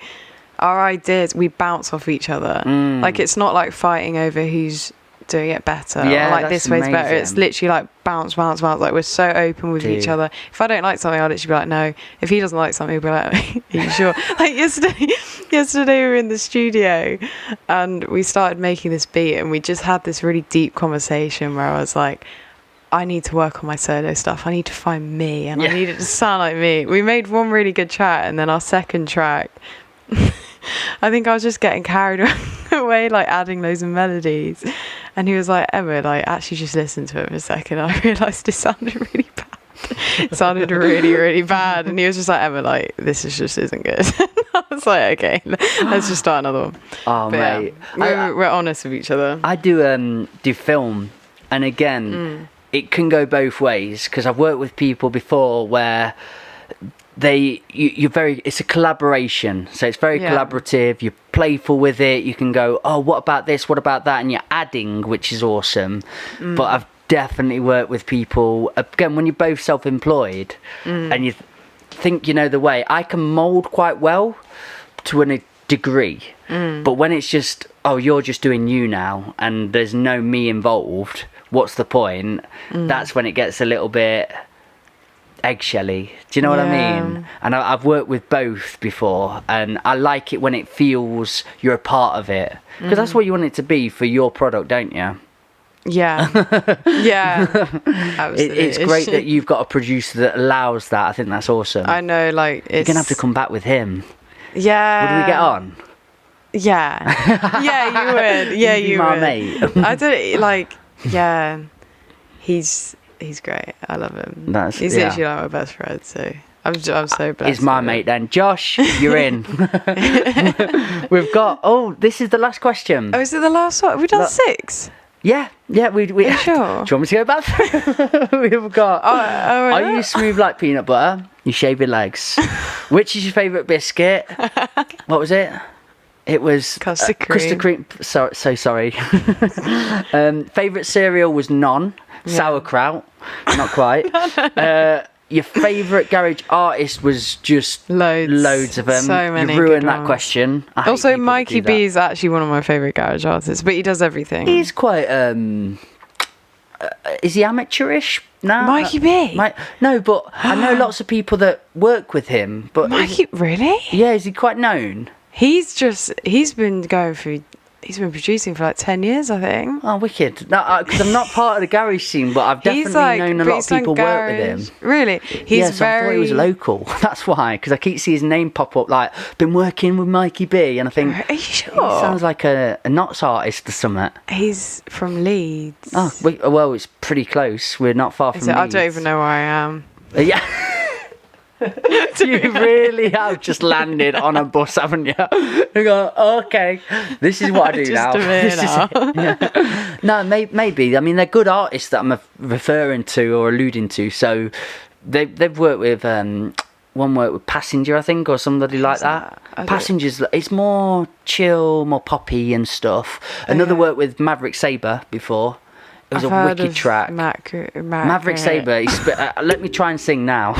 our ideas, we bounce off each other. Like it's not like fighting over who's doing it better. Yeah, or like this way's better. It's literally like bounce. Like we're so open with each other. If I don't like something, I'll literally be like, no. If he doesn't like something, he'll be like, are you sure? Like yesterday we were in the studio and we started making this beat and we just had this really deep conversation where I was like, I need to work on my solo stuff. I need to find me and I need it to sound like me. We made one really good track and then our second track, I think I was just getting carried away, like adding loads of melodies. And he was like, Emma, like actually just listen to it for a second. I realised it sounded really bad. It sounded really, really bad. And he was just like, Emma, like this just isn't good. I was like, okay, let's just start another one. Oh, but mate. Yeah, we're honest with each other. I do film, and again, it can go both ways, because I've worked with people before where it's a collaboration, so it's very collaborative. You're playful with it. You can go, oh, what about this, what about that, and you're adding, which is awesome. But I've definitely worked with people, again, when you're both self-employed and you think you know the way. I can mold quite well to a degree, but when it's just, oh, you're just doing you now and there's no me involved, what's the point? That's when it gets a little bit eggshelly. Do you know what I mean? And I've worked with both before, and I like it when it feels you're a part of it, because that's what you want it to be for your product, don't you? Yeah. Absolutely. It's great that you've got a producer that allows that. I think that's awesome. I know, like you're gonna have to come back with him. Yeah. Would we get on? Yeah. You would. Yeah, you my would. Mate. I don't like. Yeah. He's great. I love him. He's literally like my best friend. So I'm so blessed. He's my mate then. Josh, you're in. We've got. Oh, this is the last question. Oh, is it the last one? We've done 6. Yeah. We. Are you sure? Do you want me to go back through? We've got. Are you smooth like peanut butter? You shave your legs. Which is your favourite biscuit? What was it? It was custard cream. Custard cream. So sorry. Favourite cereal was none. Sauerkraut. Not quite. Your favourite garage artist was just loads of them. So many. You ruined that question. Also, Mikey B is actually one of my favourite garage artists, but he does everything. He's quite. Is he amateurish? No, Mikey B. No, but I know lots of people that work with him. But Mikey, really? Yeah, is he quite known? He's been producing for like 10 years, I think. Oh, wicked. No, because I'm not part of the garage scene, but I've definitely known a lot of people work with him. Really? I thought he was local. That's why, because I keep seeing his name pop up, like, been working with Mikey B, and I think, are you sure? He sounds like a Knots artist or something. He's from Leeds. Oh, well, it's pretty close. We're not far from Leeds. I don't even know where I am. Yeah. You really have just landed on a bus, haven't you? You go, okay, this is what I do Just now. a minute This is it. Yeah. No, maybe. I mean, they're good artists that I'm referring to or alluding to. So they've worked with one worked with Passenger, I think, or somebody like that. Passengers, it's more chill, more poppy and stuff. Another worked with Maverick Sabre before. It was a wicked track. Maverick Sabre. Let me try and sing now.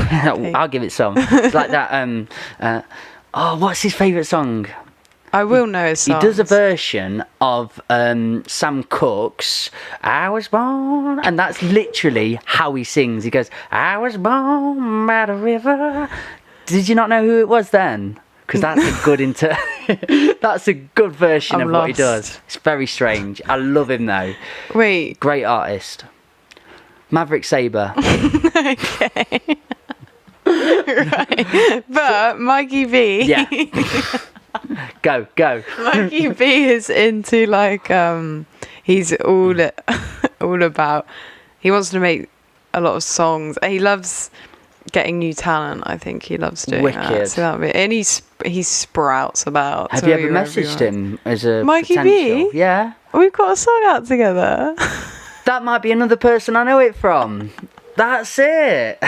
I'll give it some. It's like that. What's his favourite song? I will know his songs. He does a version of Sam Cooke's "I Was Born," and that's literally how he sings. He goes, "I was born by the river." Did you not know who it was then? Because that's a good that's a good version of what he does. It's very strange. I love him though. Wait. Great artist. Maverick Sabre. Okay. Right. But Mikey B. Yeah. Go. Mikey B is into like he's all about. He wants to make a lot of songs. He loves getting new talent. I think he loves doing that. So that'd be, and he sprouts about. Have you ever messaged him as a Mikey potential? B? Yeah. We've got a song out together. That might be another person I know it from. That's it.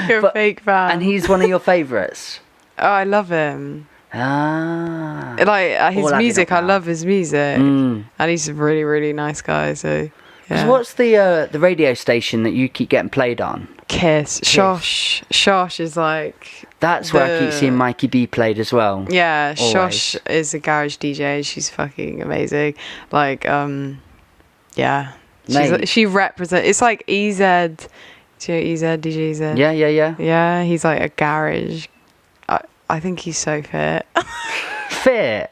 You're a fake fan. And he's one of your favourites. Oh, I love him. Ah. Like his music, I love his music. Mm. And he's a really, really nice guy. So, yeah. What's the radio station that you keep getting played on? Kiss. Shosh. Shosh is like... That's where I keep seeing Mikey B played as well. Yeah, Always. Shosh is a garage DJ. She's fucking amazing. Like, yeah. She represents... It's like EZ. Do you know EZ, DJ EZ? Yeah. Yeah, he's like a garage... I think he's so fit. Fit?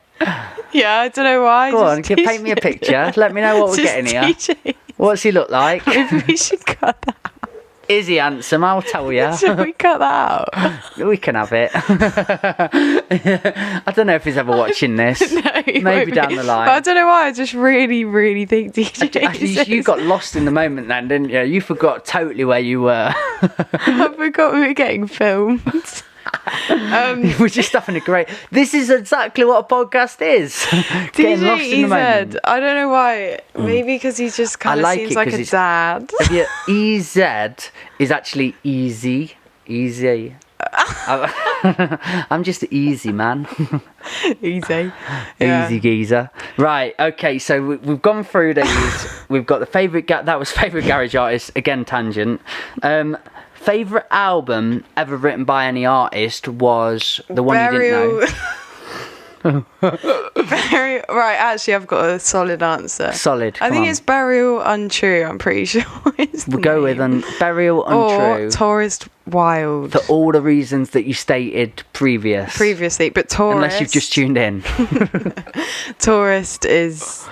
Yeah, I don't know why. Go on, can you paint me a picture? Let me know what we're getting here. DJ. What's he look like? Maybe we should cut that out. Is he handsome? I'll tell you. Should we cut that out? We can have it. I don't know if he's ever watching this. No, maybe down the line. But I don't know why. I just really, really think DJ. You got lost in the moment then, didn't you? You forgot totally where you were. I forgot we were getting filmed. We're just having a great... This is exactly what a podcast is. Getting lost in the moment. EZ. I don't know why. Maybe because he just kind of seems like a dad. Yeah, EZ is actually easy. Easy. I'm just easy, man. Easy. Yeah. Easy geezer. Right, okay, so we've gone through these. We've got the favourite... That was favourite garage artist. Again, tangent. Favourite album ever written by any artist was the one you didn't know. Right, actually I've got a solid answer. Solid. I think it's Burial Untrue, I'm pretty sure. We'll go with Burial Untrue. Or Tourist Wild. For all the reasons that you stated previously, but Tourist... Unless you've just tuned in. Tourist is...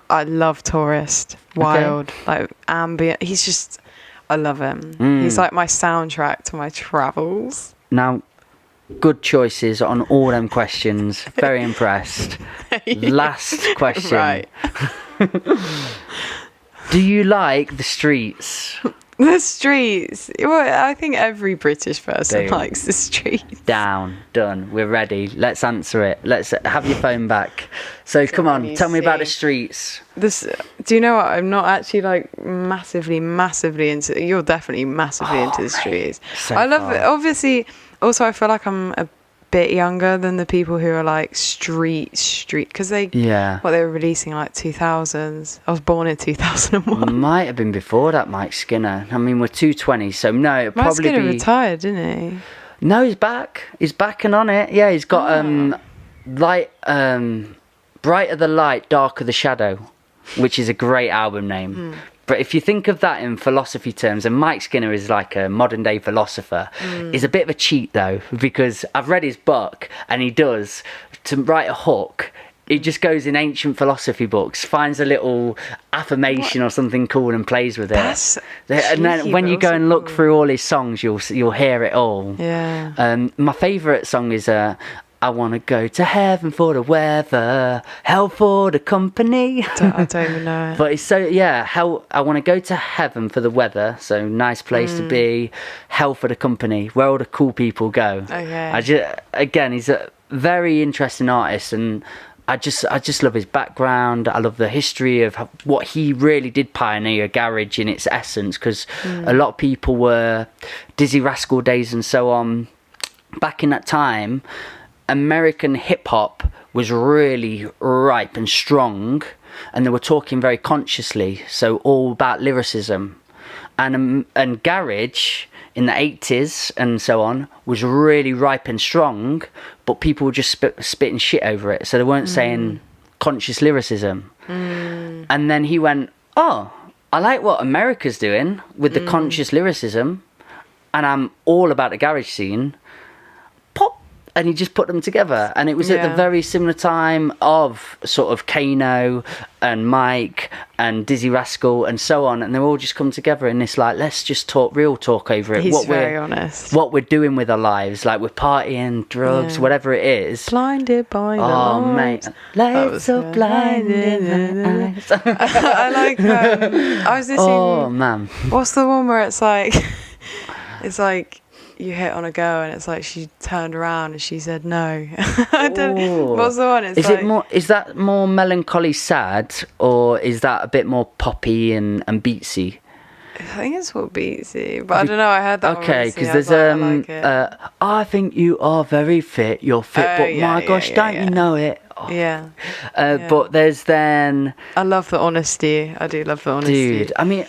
I love Tourist. Wild. Okay. Like ambient. He's just... I love him. He's like my soundtrack to my travels. Now, good choices on all them questions. Very impressed. Last question. Right. Do you like the streets? The streets. Well, I think every British person likes the streets. Done. We're ready. Let's answer it. Let's have your phone back. So come on, tell me about the streets. Do you know what? I'm not actually like massively into... You're definitely massively into the streets. So I love it. Obviously, also I feel like I'm a bit younger than the people who are like street because they were releasing like 2000s. I was born in 2001. Might have been before that. Mike Skinner. I mean, we're 220, so no, it'd Mike probably Skinner be retired, didn't he? No, he's back and on it. Yeah, he's got light Brighter the Light, Darker the Shadow, which is a great album name. But if you think of that in philosophy terms, and Mike Skinner is like a modern day philosopher, is a bit of a cheat though, because I've read his book and he does, to write a hook, he just goes in ancient philosophy books, finds a little affirmation or something cool and plays with it. That's and then when you go and look through all his songs, you'll hear it all. Yeah. My favourite song is I want to go to heaven for the weather, hell for the company. I don't even know it. But it's so, hell, I want to go to heaven for the weather, so nice place to be, hell for the company, where all the cool people go. Okay. Again, he's a very interesting artist, and I just love his background. I love the history of what he really did pioneer garage in its essence, because a lot of people were Dizzy Rascal days and so on. Back in that time, American hip-hop was really ripe and strong, and they were talking very consciously, so all about lyricism. And garage in the 80s and so on was really ripe and strong, but people were just spitting shit over it, so they weren't saying conscious lyricism. And then he went, oh, I like what America's doing with the conscious lyricism, and I'm all about the garage scene. And he just put them together, and it was at the very similar time of sort of Kano and Mike and Dizzy Rascal and so on, and they're all just come together in this, like, let's just talk real talk over it. He's very honest. What we're doing with our lives, like we're partying, drugs, whatever it is. Blinded by the lights. Mate, lights so blinding my eyes. I like. I was listening. Oh man, What's the one where it's like you hit on a girl and it's like she turned around and she said no. I don't. What's the one? Is that more melancholy, sad, or is that a bit more poppy and beatsy? I think it's what beatsy, but I don't know. I heard that. Okay, because there's I think you are very fit. You're fit, but my gosh, don't you know it? Oh. Yeah. But there's then. I love the honesty. I do love the honesty, dude. I mean,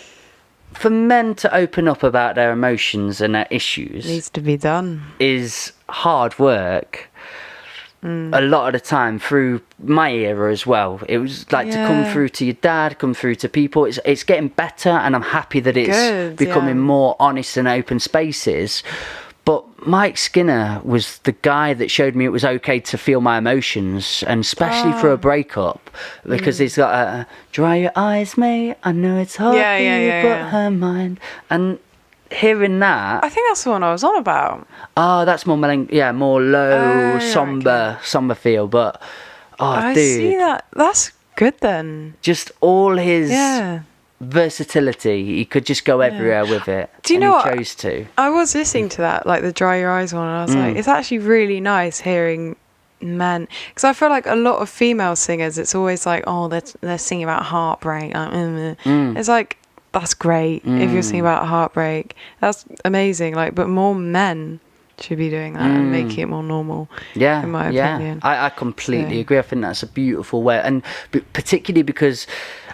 for men to open up about their emotions and their issues needs to be done. Is hard work. A lot of the time through my era as well. It was like to come through to your dad, come through to people. It's getting better, and I'm happy that it's becoming more honest and open spaces. But Mike Skinner was the guy that showed me it was okay to feel my emotions, and especially for a breakup, because he's got a dry your eyes, mate. I know it's hard for you, but her mind. And hearing that, I think that's the one I was on about. Oh, that's more more low, somber feel. But I dude, see that. That's good then. Just all his versatility, he could just go everywhere with it. Do you know what? He chose to. I was listening to that, like the Dry Your Eyes one, and I was like, it's actually really nice hearing men, because I feel like a lot of female singers, it's always like, oh, they're singing about heartbreak. It's like, that's great if you're singing about heartbreak. That's amazing. Like, but more men should be doing that and making it more normal. In my opinion. I completely agree. I think that's a beautiful way, and particularly because,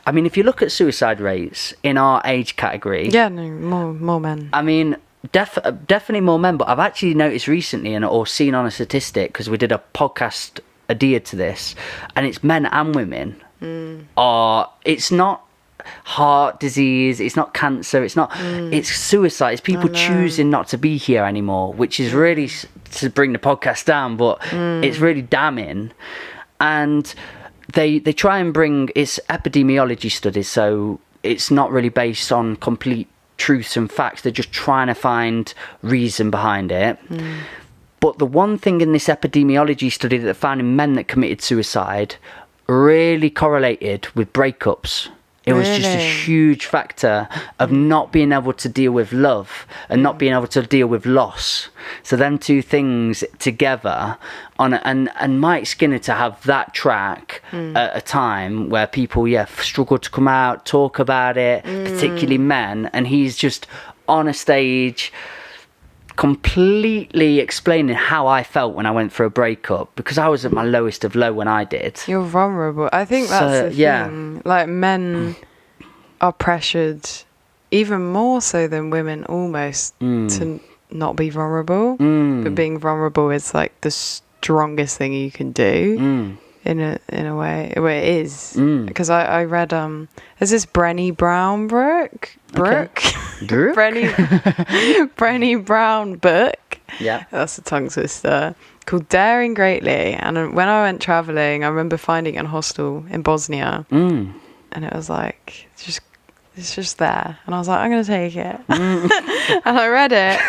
I mean, if you look at suicide rates in our age category, more men. I mean, definitely more men. But I've actually noticed recently, or seen on a statistic, because we did a podcast adhered to this, and it's men and women it's not heart disease, it's not cancer, it's not it's suicide, it's people choosing not to be here anymore, which is really, to bring the podcast down, but it's really damning. And they try and bring, it's epidemiology studies, so it's not really based on complete truths and facts. They're just trying to find reason behind it. But the one thing in this epidemiology study that they found in men that committed suicide really correlated with breakups. It was just a huge factor of not being able to deal with love and not being able to deal with loss. So them two things together, and Mike Skinner to have that track at a time where people struggle to come out, talk about it, particularly men, and he's just on a stage completely explaining how I felt when I went through a breakup, because I was at my lowest of low when I did. You're vulnerable. I think that's the thing. Like, men are pressured even more so than women almost to not be vulnerable. But being vulnerable is like the strongest thing you can do in a way. Well, it is, because I read there's this Brené Brown book. Brené Brown book. Yeah, that's a tongue twister. Called Daring Greatly. And when I went traveling, I remember finding it in a hostel in Bosnia, and it was like it's just there, and I was like, I'm gonna take it. And I read it.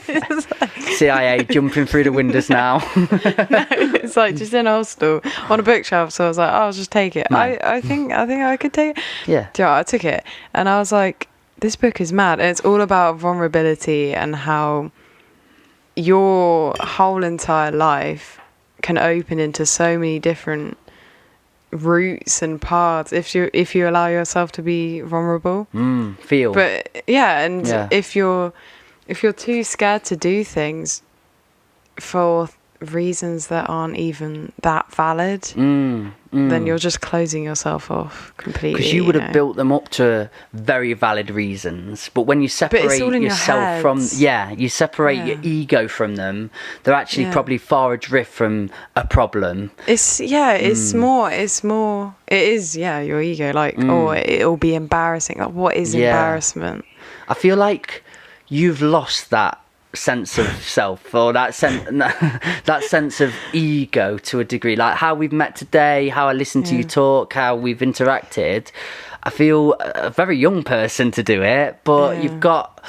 It's like, CIA jumping through the windows now. No, it's like just in a hostel on a bookshelf. So I was like, oh, I'll just take it. I think I could take it. Yeah. Do you know what? I took it, and I was like, this book is mad. And it's all about vulnerability and how your whole entire life can open into so many different routes and paths if you allow yourself to be vulnerable. Feel. But if you're too scared to do things for reasons that aren't even that valid, then you're just closing yourself off completely. Because you would have built them up to very valid reasons, but when you separate yourself from, you separate your ego from them, they're actually probably far adrift from a problem. It is your ego. Like, it'll be embarrassing. Like, what is embarrassment? I feel like you've lost that sense of self, or that sense of ego to a degree. Like how we've met today, how I listened to you talk, how we've interacted. I feel a very young person to do it, but you've got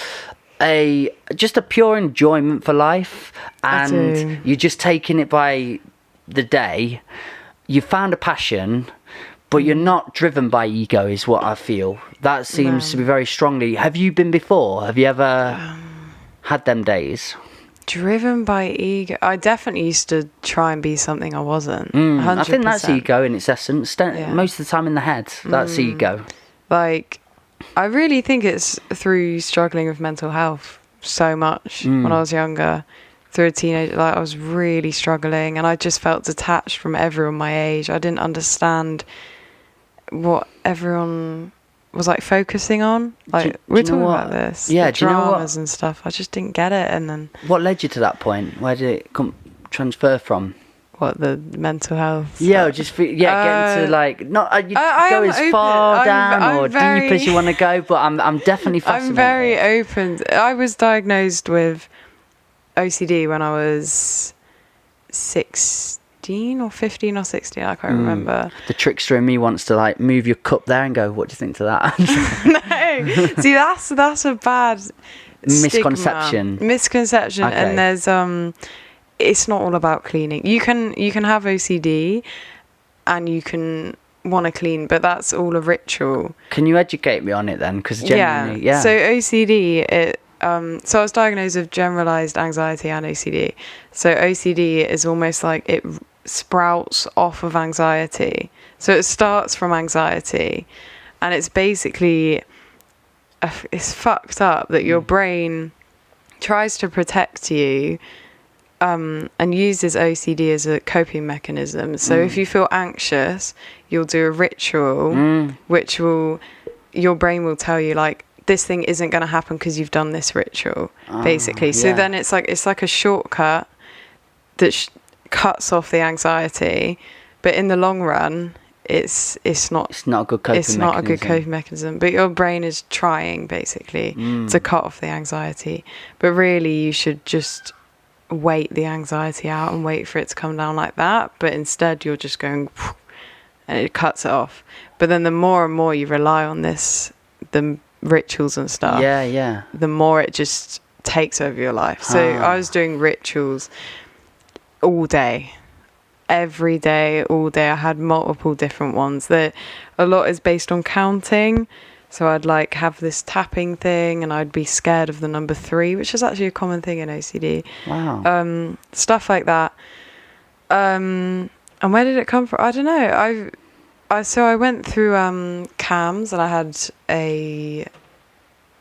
just a pure enjoyment for life, and you're just taking it by the day. You found a passion, but you're not driven by ego, is what I feel. That seems to be very strongly. Have you been before? Have you ever had them days? Driven by ego. I definitely used to try and be something I wasn't. 100%. I think that's ego in its essence. Most of the time in the head, that's ego. Like, I really think it's through struggling with mental health so much when I was younger. Through a teenager, like I was really struggling, and I just felt detached from everyone my age. I didn't understand what everyone was like focusing on. Like, we're talking about this, the dramas and stuff. I just didn't get it. And then what led you to that point? Where did it transfer from? What, the mental health? Yeah, getting to like not you go as far down or deep as you want to go, but I'm definitely fascinated. I'm very open. I was diagnosed with OCD when I was 16 or 15 or 16. I can't remember. The trickster in me wants to like move your cup there and go, what do you think to that? No, see, that's a bad misconception. Okay. And there's it's not all about cleaning. You can have OCD and you can want to clean, but that's all a ritual. Can you educate me on it then? Because genuinely, So OCD, so I was diagnosed with generalized anxiety and OCD. So OCD is almost like it sprouts off of anxiety. So it starts from anxiety, and it's basically it's fucked up that your brain tries to protect you, and uses OCD as a coping mechanism. So if you feel anxious, you'll do a ritual, which your brain will tell you like, this thing isn't going to happen because you've done this ritual, basically. So then it's like a shortcut that cuts off the anxiety, but in the long run, it's not a good coping mechanism. But your brain is trying basically to cut off the anxiety. But really, you should just wait the anxiety out and wait for it to come down like that. But instead, you're just going, and it cuts it off. But then the more and more you rely on the rituals and stuff, the more it just takes over your life. So I was doing rituals all day, every day, all day. I had multiple different ones. A lot is based on counting. So I'd like have this tapping thing, and I'd be scared of the number 3, which is actually a common thing in OCD. Wow. Stuff like that. And where did it come from? I don't know. I went through CAMS, and I had a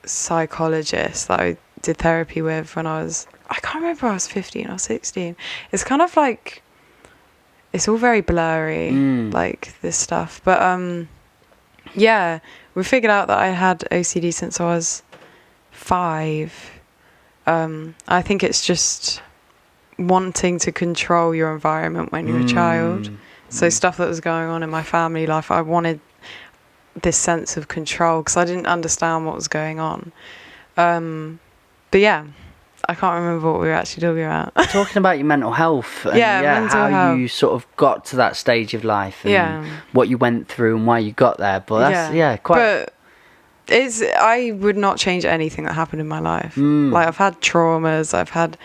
psychologist that I did therapy with when I can't remember if I was 15 or 16. It's kind of like, it's all very blurry, like this stuff. But we figured out that I had OCD since I was 5. I think it's just wanting to control your environment when you're a child. So stuff that was going on in my family life, I wanted this sense of control because I didn't understand what was going on. But yeah, I can't remember what we were actually talking about. Talking about your mental health. And mental health. You sort of got to that stage of life and what you went through and why you got there. But that's, quite... But I would not change anything that happened in my life. Like, I've had traumas, I've had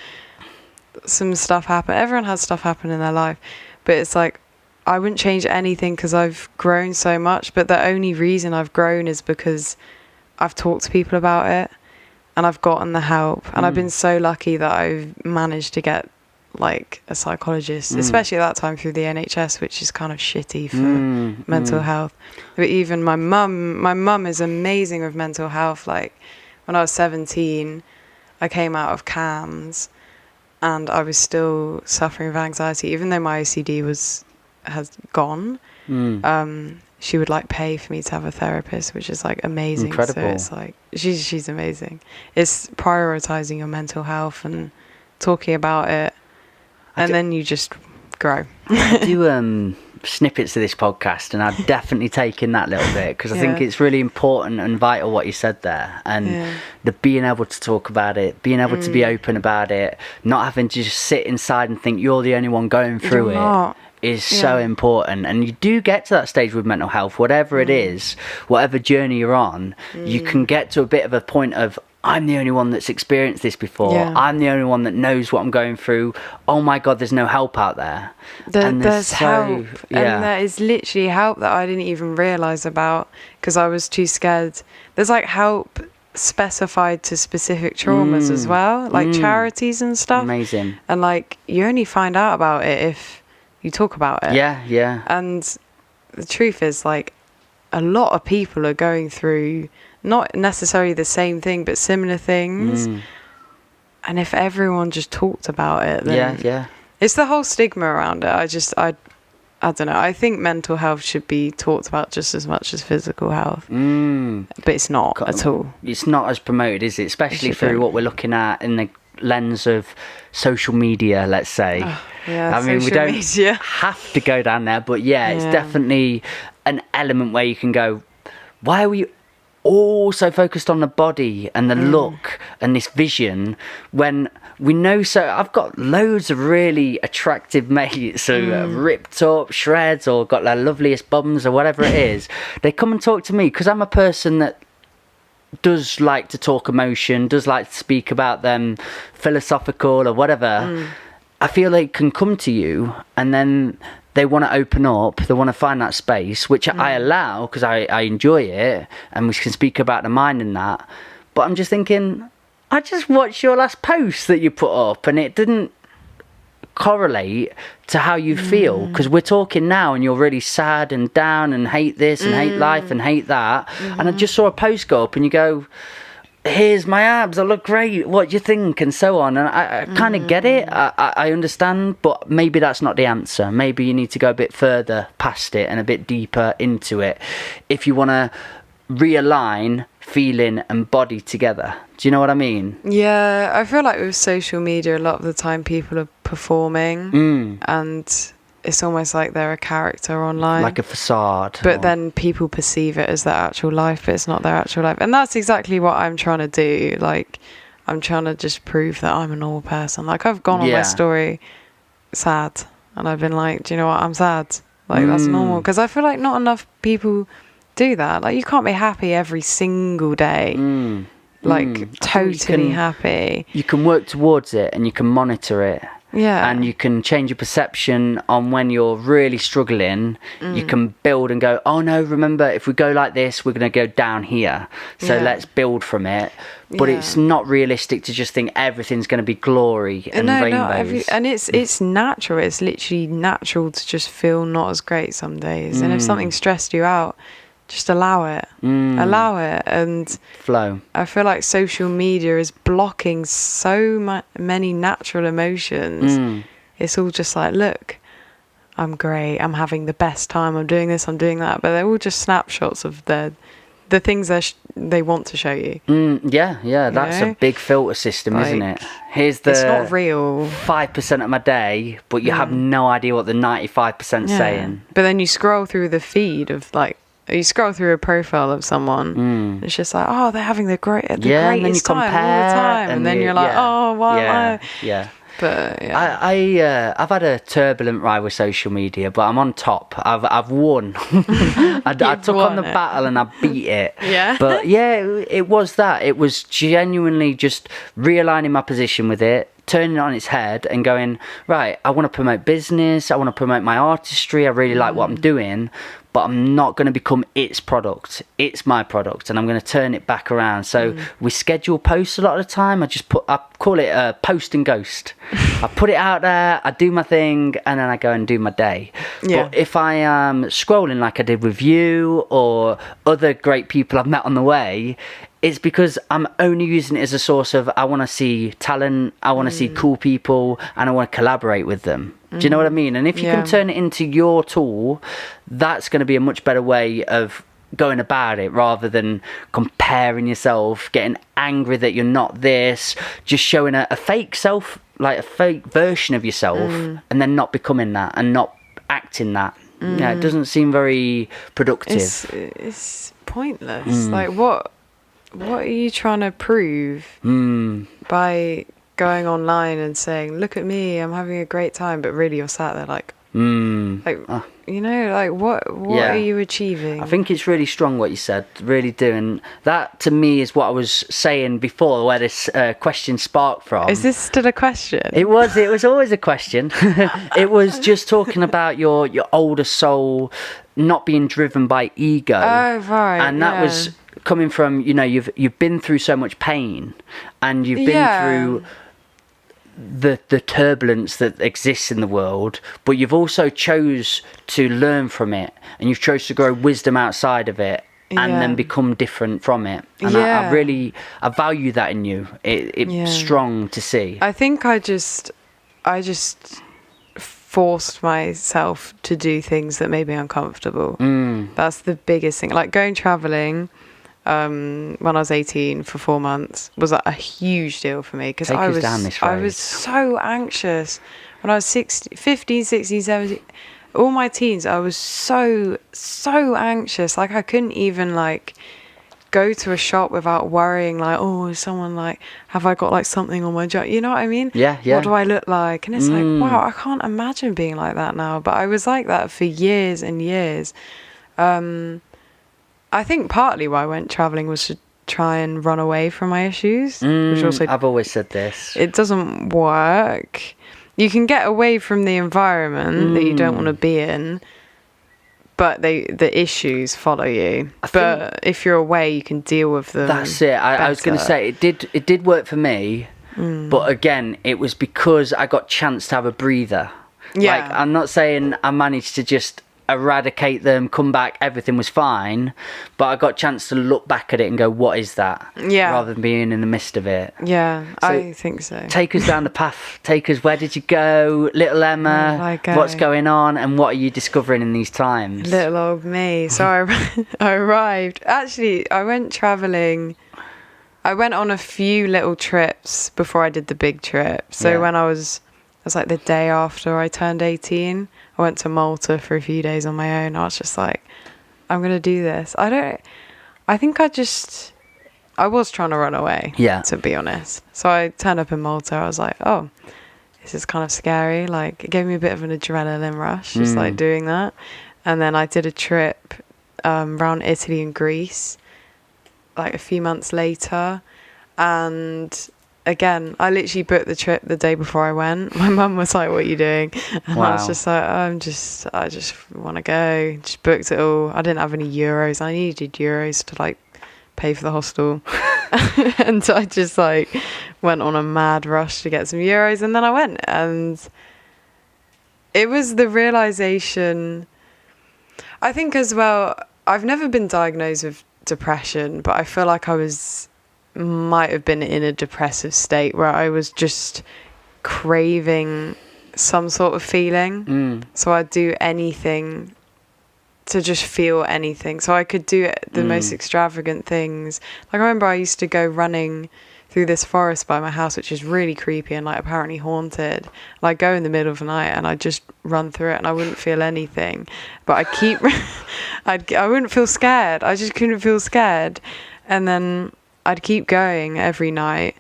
some stuff happen. Everyone has stuff happen in their life, but it's like, I wouldn't change anything because I've grown so much. But the only reason I've grown is because I've talked to people about it and I've gotten the help. And I've been so lucky that I've managed to get like a psychologist, especially at that time through the NHS, which is kind of shitty for mental health. But even my mum is amazing with mental health. Like when I was 17, I came out of CAMS and I was still suffering with anxiety, even though my OCD has gone. She would like pay for me to have a therapist, which is like amazing. Incredible. So it's like she's amazing. It's prioritizing your mental health and talking about it, and then you just grow. I do snippets of this podcast, and I've definitely taken that little bit because I think it's really important and vital what you said there, and the being able to talk about it, being able to be open about it, not having to just sit inside and think you're the only one going through it. Is so important. And you do get to that stage with mental health, whatever it is, whatever journey you're on, you can get to a bit of a point of, I'm the only one that's experienced this before. I'm the only one that knows what I'm going through. Oh my God, there's no help out there. There's help. And there is literally help that I didn't even realise about because I was too scared. There's like help specified to specific traumas as well, like charities and stuff. Amazing. And like you only find out about it if you talk about it. Yeah. And the truth is, like, a lot of people are going through not necessarily the same thing, but similar things. And if everyone just talked about it, then it's the whole stigma around it. I don't know. I think mental health should be talked about just as much as physical health. But it's not at all. It's not as promoted, is it? Especially through what we're looking at in the lens of social media, let's say. I mean, we don't have to go down there, but it's definitely an element where you can go, why are we all so focused on the body and the look and this vision when we know? So I've got loads of really attractive mates who are ripped up, shreds, or got their loveliest bums or whatever it is. They come and talk to me because I'm a person that does like to talk emotion, does like to speak about them, philosophical or whatever. I feel they can come to you and then they want to open up, they want to find that space, which I allow because I enjoy it, and we can speak about the mind and that. But I'm just thinking, I just watched your last post that you put up and it didn't correlate to how you feel, because we're talking now and you're really sad and down and hate this and hate life and hate that. And I just saw a post go up and you go, here's my abs, I look great, what do you think, and so on. And I kind of get it, I understand, but maybe that's not the answer. Maybe you need to go a bit further past it and a bit deeper into it if you want to realign feeling and body together. Do you know what I mean? Yeah, I feel like with social media a lot of the time people are performing and it's almost like they're a character online, like a facade, but then people perceive it as their actual life, but it's not their actual life. And that's exactly what I'm trying to do. Like, I'm trying to just prove that I'm a normal person. Like, I've gone on my story sad and I've been like, do you know what, I'm sad, like that's normal, because I feel like not enough people do that. Like, you can't be happy every single day. Like totally happy. You can work towards it and you can monitor it. Yeah. And you can change your perception on when you're really struggling. You can build and go, oh no, remember, if we go like this, we're going to go down here. So let's build from it. But it's not realistic to just think everything's going to be glory and rainbows. And it's natural. It's literally natural to just feel not as great some days. And if something stressed you out, just allow it. Allow it. And flow. I feel like social media is blocking so many natural emotions. It's all just like, look, I'm great, I'm having the best time, I'm doing this, I'm doing that. But they're all just snapshots of the things they want to show you. That's a big filter system, like, isn't it? Here's the, it's not real, 5% of my day, but you have no idea what the 95% saying. But then you scroll through the feed of, like, you scroll through a profile of someone, it's just like, oh, they're having the greatest time all the time, and then you're like, oh, why? But I've had a turbulent ride with social media, but I'm on top. I've won. I took on the battle and I beat it. Yeah. But yeah, it was that. It was genuinely just realigning my position with it, turning it on its head and going, right, I want to promote business, I want to promote my artistry, I really like what I'm doing, but I'm not going to become its product. It's my product, and I'm going to turn it back around. So we schedule posts a lot of the time. I call it a post and ghost. I put it out there, I do my thing, and then I go and do my day. Yeah. But if I am scrolling like I did with you or other great people I've met on the way, it's because I'm only using it as a source of, I want to see talent, I want to see cool people, and I want to collaborate with them. Do you know what I mean? And if you can turn it into your tool, that's going to be a much better way of going about it, rather than comparing yourself, getting angry that you're not this, just showing a fake self, like a fake version of yourself, and then not becoming that and not acting that. Yeah, it doesn't seem very productive. It's pointless. Like, what are you trying to prove by going online and saying, look at me, I'm having a great time, but really you're sat there like you know, like what are you achieving? I think it's really strong what you said, really do. And that to me is what I was saying before, where this question sparked from. Is this still a question? It was always a question. It was just talking about your older soul not being driven by ego. Oh, right. And that was coming from, you know, you've been through so much pain, and you've been through the turbulence that exists in the world, but you've also chose to learn from it, and you've chose to grow wisdom outside of it, and then become different from it. And I value that in you. It's strong to see. I think I just forced myself to do things that made me uncomfortable. That's the biggest thing. Like going traveling when I was 18 for 4 months was like a huge deal for me, because I was so anxious when I was 15, 16, 17, all my teens. I was so anxious. Like I couldn't even like go to a shop without worrying, like, oh, is someone like, have I got like something on my jacket? You know what I mean? Yeah. What do I look like? And it's like, wow, I can't imagine being like that now. But I was like that for years and years. I think partly why I went traveling was to try and run away from my issues. Which also, I've always said this. It doesn't work. You can get away from the environment that you don't want to be in, but the issues follow you. But if you're away, you can deal with them. That's it. I was going to say it did work for me, but again, it was because I got chance to have a breather. Yeah. Like, I'm not saying I managed to just eradicate them, come back, everything was fine, but I got a chance to look back at it and go, what is that? Rather than being in the midst of it. Yeah, So I think so. Take us down the path. Take us, where did you go? Little Emma, what's going on, and what are you discovering in these times? Little old me. So I arrived. Actually, I went traveling. I went on a few little trips before I did the big trip. So when it was like the day after I turned 18, I went to Malta for a few days on my own. I was just like, I'm going to do this. I think I was trying to run away, to be honest. So I turned up in Malta. I was like, oh, this is kind of scary. Like, it gave me a bit of an adrenaline rush, just like doing that. And then I did a trip around Italy and Greece, like a few months later. And again, I literally booked the trip the day before I went. My mum was like, what are you doing? And I was just like, I just want to go. Just booked it all. I didn't have any euros. I needed euros to like pay for the hostel. And so I just like went on a mad rush to get some euros. And then I went. And it was the realization, I think as well, I've never been diagnosed with depression, but I feel like I might have been in a depressive state where I was just craving some sort of feeling. So I'd do anything to just feel anything. So I could do the most extravagant things. Like I remember I used to go running through this forest by my house, which is really creepy and like apparently haunted. Like go in the middle of the night and I'd just run through it and I wouldn't feel anything. But I wouldn't feel scared. I just couldn't feel scared. And then I'd keep going every night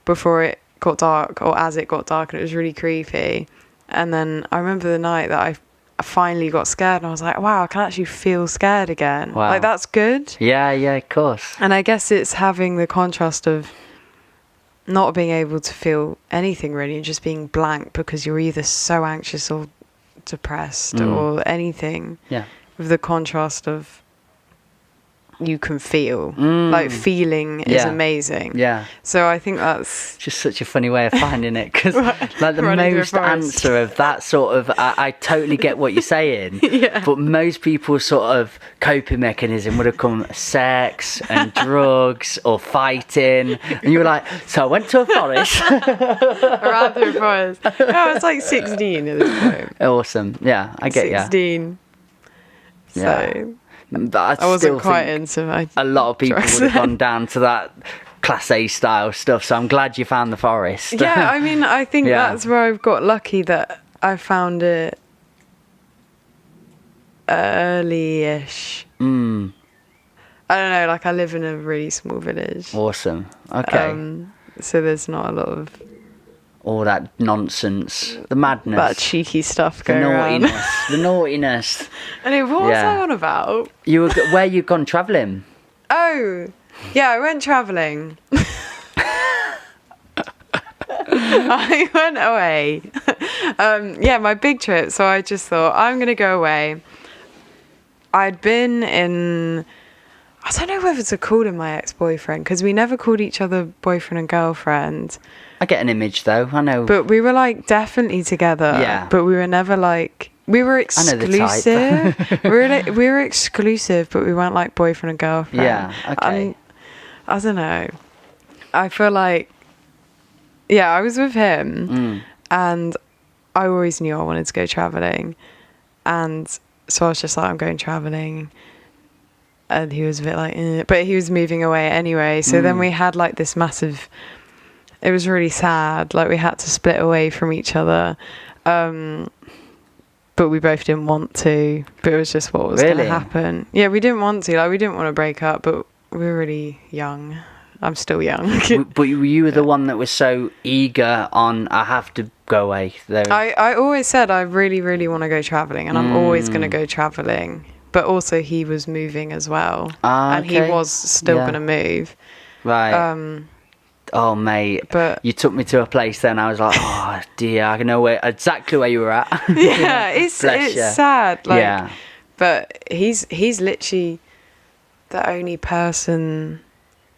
before it got dark, or as it got dark, and it was really creepy. And then I remember the night that I finally got scared, and I was like, wow, I can actually feel scared again. Wow. Like, that's good. Yeah, of course. And I guess it's having the contrast of not being able to feel anything really, and just being blank because you're either so anxious or depressed or anything. Yeah. With the contrast of you can feel. Like, feeling is amazing. Yeah. So I think that's just such a funny way of finding it, because like the Running most through a forest. answer of that sort of, I totally get what you're saying, Yeah. but most people's sort of coping mechanism would have come sex and drugs or fighting, and you were like, so I went to a forest. around through a forest. No, I was like 16 at this point. Awesome. Yeah, I get you. 16. Yeah. So But I wasn't still quite think into my a lot of people drugs would have then. gone down to that Class A style stuff, so I'm glad you found the forest. Yeah, I mean, I think Yeah. that's where I've got lucky that I found it early-ish. I don't know, like, I live in a really small village. Awesome. Okay. So there's not a lot of All that nonsense, the madness, that cheeky stuff the going around. naughtiness, the naughtiness. Anyway, what was Yeah. I on about? You were where you gone travelling? Oh, yeah, I went travelling. I went away. Yeah, my big trip. So I just thought, I'm going to go away. I'd been in... I don't know whether to call him my ex-boyfriend, because we never called each other boyfriend and girlfriend. I get an image though. I know. But we were, like, definitely together. Yeah. But we were never, like... We were I know the type. exclusive. we were exclusive, but we weren't, like, boyfriend and girlfriend. Yeah. Okay. I don't know. I feel like... Yeah, I was with him, and I always knew I wanted to go travelling. And so I was just like, I'm going travelling. And he was a bit like, eh. But he was moving away anyway. So then we had like this massive, it was really sad. Like, we had to split away from each other. But we both didn't want to. But it was just what was going to Really? happen. Yeah, we didn't want to. Like, we didn't want to break up, but we were really young. I'm still young. But you were the one that was so eager on, I have to go away. Though. I always said I really, really want to go travelling, and I'm always going to go travelling. But also he was moving as well. And he Okay. was still Yeah. going to move. Right. Oh, mate. But You took me to a place then, I was like, oh, dear, I know exactly where you were at. yeah, it's Bless ya. sad. Like, Yeah. But he's literally the only person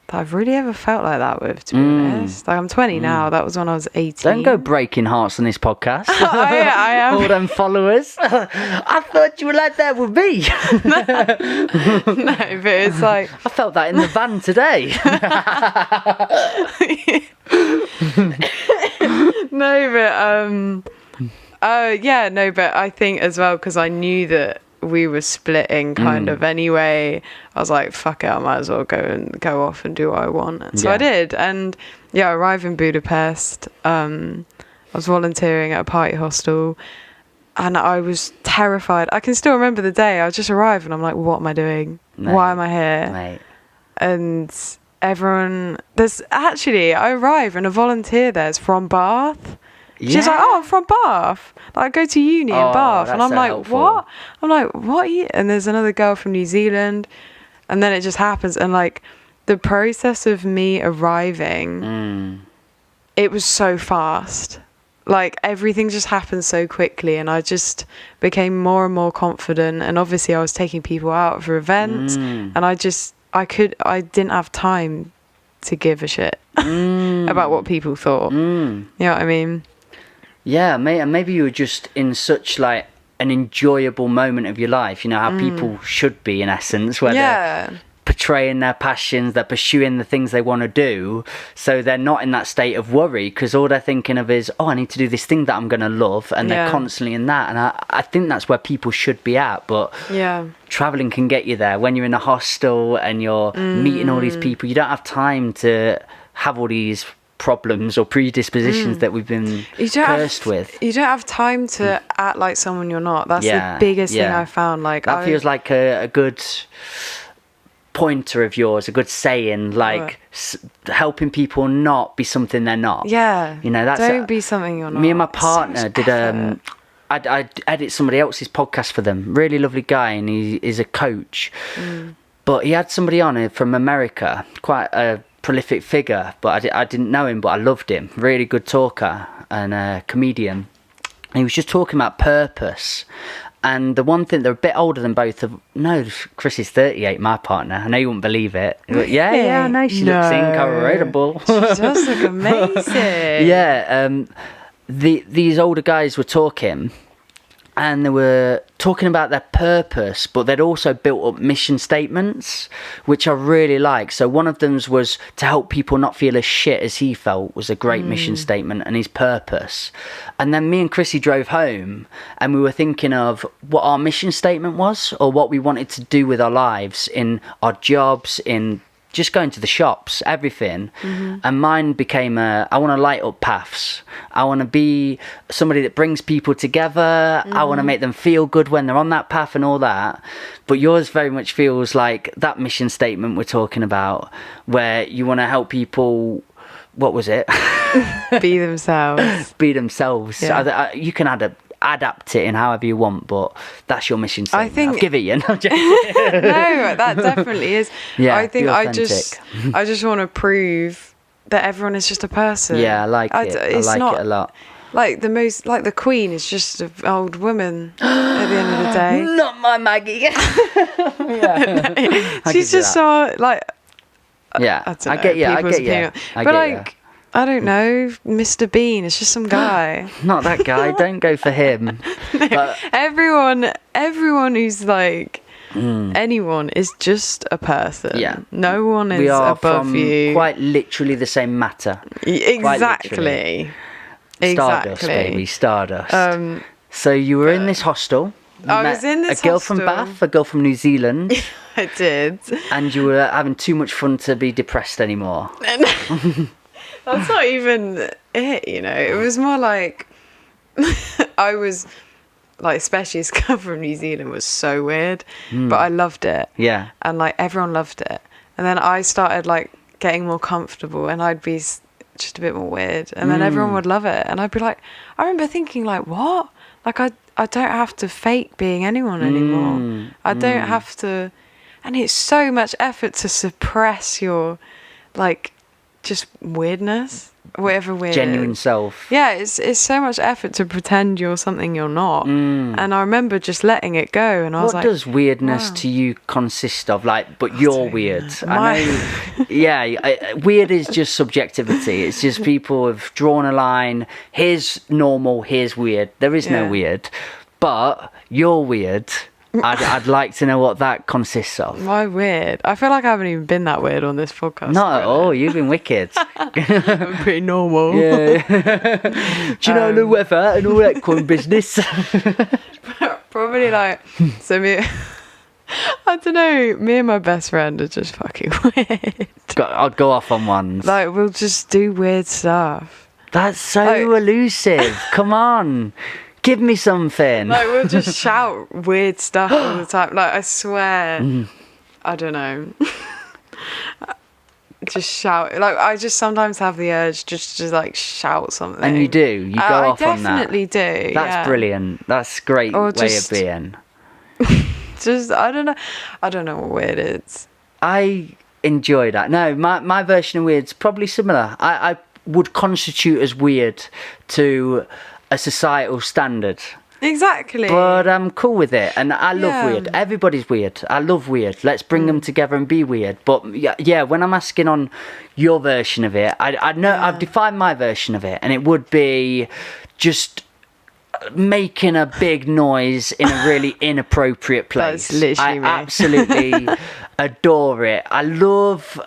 that I've really ever felt like that with, to be honest. Like, I'm 20 now. That was when I was 18. Don't go breaking hearts on this podcast. I am. All them followers. I thought you were like that with me. No, but it's like... I felt that in the van today. No, but yeah, no, but I think as well, because I knew that we were splitting kind of anyway, I was like, fuck it, I might as well go off and do what I want. So Yeah. I did. And yeah, I arrived in Budapest. I was volunteering at a party hostel, and I was terrified. I can still remember the day. I just arrived and I'm like, what am I doing? Mate. Why am I here? Mate. And everyone, I arrive and a volunteer there's from Bath. She's like, oh, I'm from Bath. Like, I go to uni in Oh, Bath. And that's I'm so like, helpful. what? I'm like, what are you? And there's another girl from New Zealand. And then it just happens. And like, the process of me arriving, it was so fast. Like, everything just happened so quickly. And I just became more and more confident. And obviously I was taking people out for events. And I didn't have time to give a shit about what people thought. You know what I mean? Yeah, mate, and maybe you were just in such like an enjoyable moment of your life. You know how people should be, in essence, where they're portraying their passions, they're pursuing the things they want to do, so they're not in that state of worry, because all they're thinking of is, oh, I need to do this thing that I'm going to love, and they're constantly in that. And I think that's where people should be at. But traveling can get you there. When you're in a hostel and you're meeting all these people, you don't have time to have all these problems or predispositions that we've been cursed with. You don't have time to act like someone you're not. That's the biggest thing I found. Like, that feels like a good pointer of yours, a good saying, like helping people not be something they're not. Yeah. You know, that's don't be something you're not. Me and my It's so partner much did effort. I edit somebody else's podcast for them. Really lovely guy, and he is a coach. But he had somebody on from America, quite a prolific figure, but I didn't know him, but I loved him. Really good talker and a comedian. And he was just talking about purpose. And the one thing, they're a bit older than both of... No, Chris is 38, my partner. I know you wouldn't believe it. But yeah, I know. She looks incomparable. She does look amazing. Yeah, these older guys were talking, and they were talking about their purpose, but they'd also built up mission statements, which I really like. So one of them was to help people not feel as shit as he felt, was a great mission statement, and his purpose. And then me and Chrissy drove home, and we were thinking of what our mission statement was, or what we wanted to do with our lives, in our jobs, in just going to the shops, everything. And mine became I want to light up paths. I want to be somebody that brings people together. I want to make them feel good when they're on that path and all that. But yours very much feels like that mission statement we're talking about, where you want to help people. What was it? Be themselves. Be themselves. Yeah. You can adapt it in however you want, but that's your mission statement. I think I'll give it you. No, that definitely is. Yeah, I think be I authentic. just want to prove that everyone is just a person. Yeah, I like it. I like it a lot. Like the Queen is just an old woman at the end of the day. Not my Maggie. She's just so like. Yeah, I don't know, get you. I people's get you. opinion. I But get like, you. I don't know, Mr. Bean. It's just some guy. Not that guy. Don't go for him. But Everyone who's like anyone is just a person. Yeah. No one is we are above from you. quite literally the same matter. Exactly. Stardust, baby. Stardust. So you were in this hostel. You I met was in this a girl from hostel. Bath, a girl from New Zealand, I did. and you were having too much fun to be depressed anymore. That's not even it, you know. It was more like I was like, especially this girl from New Zealand was so weird, but I loved it. Yeah. And like everyone loved it. And then I started like getting more comfortable, and I'd be just a bit more weird, and then everyone would love it, and I'd be like, I remember thinking like, what? Like I don't have to fake being anyone anymore. I don't have to, and it's so much effort to suppress your like just weirdness, whatever weird Genuine self. Yeah, it's so much effort to pretend you're something you're not. And I remember just letting it go, and I was What like, does weirdness wow. to you consist of? Like, but you're weird. know. I know. Yeah, weird is just subjectivity. It's just people have drawn a line. Here's normal. Here's weird. There is no Yeah. weird, but you're weird. I'd like to know what that consists of. why weird? I feel like I haven't even been that weird on this podcast. Not at all. You've been wicked. I'm pretty normal. Yeah. Do you know the weather and all that kind of business? Probably like, so me, I don't know, me and my best friend are just fucking weird. I'll go off on ones. Like, we'll just do weird stuff. That's so Like- elusive. Come on. Give me something. Like, we'll just shout weird stuff all the time. Like, I swear, I don't know. Just shout. Like, I just sometimes have the urge just to like shout something. And you do. You go off on that. I definitely do. That's brilliant. That's a great Or way just- of being. Just, I don't know what weird is. I enjoy that. No, my version of weird's probably similar. I would constitute as weird to a societal standard. Exactly. But I'm cool with it, and I love Yeah. weird. Everybody's weird. I love weird. Let's bring them together and be weird. But yeah, when I'm asking on your version of it, I know I've defined my version of it, and it would be just making a big noise in a really inappropriate place. That's literally I me. absolutely adore it. I love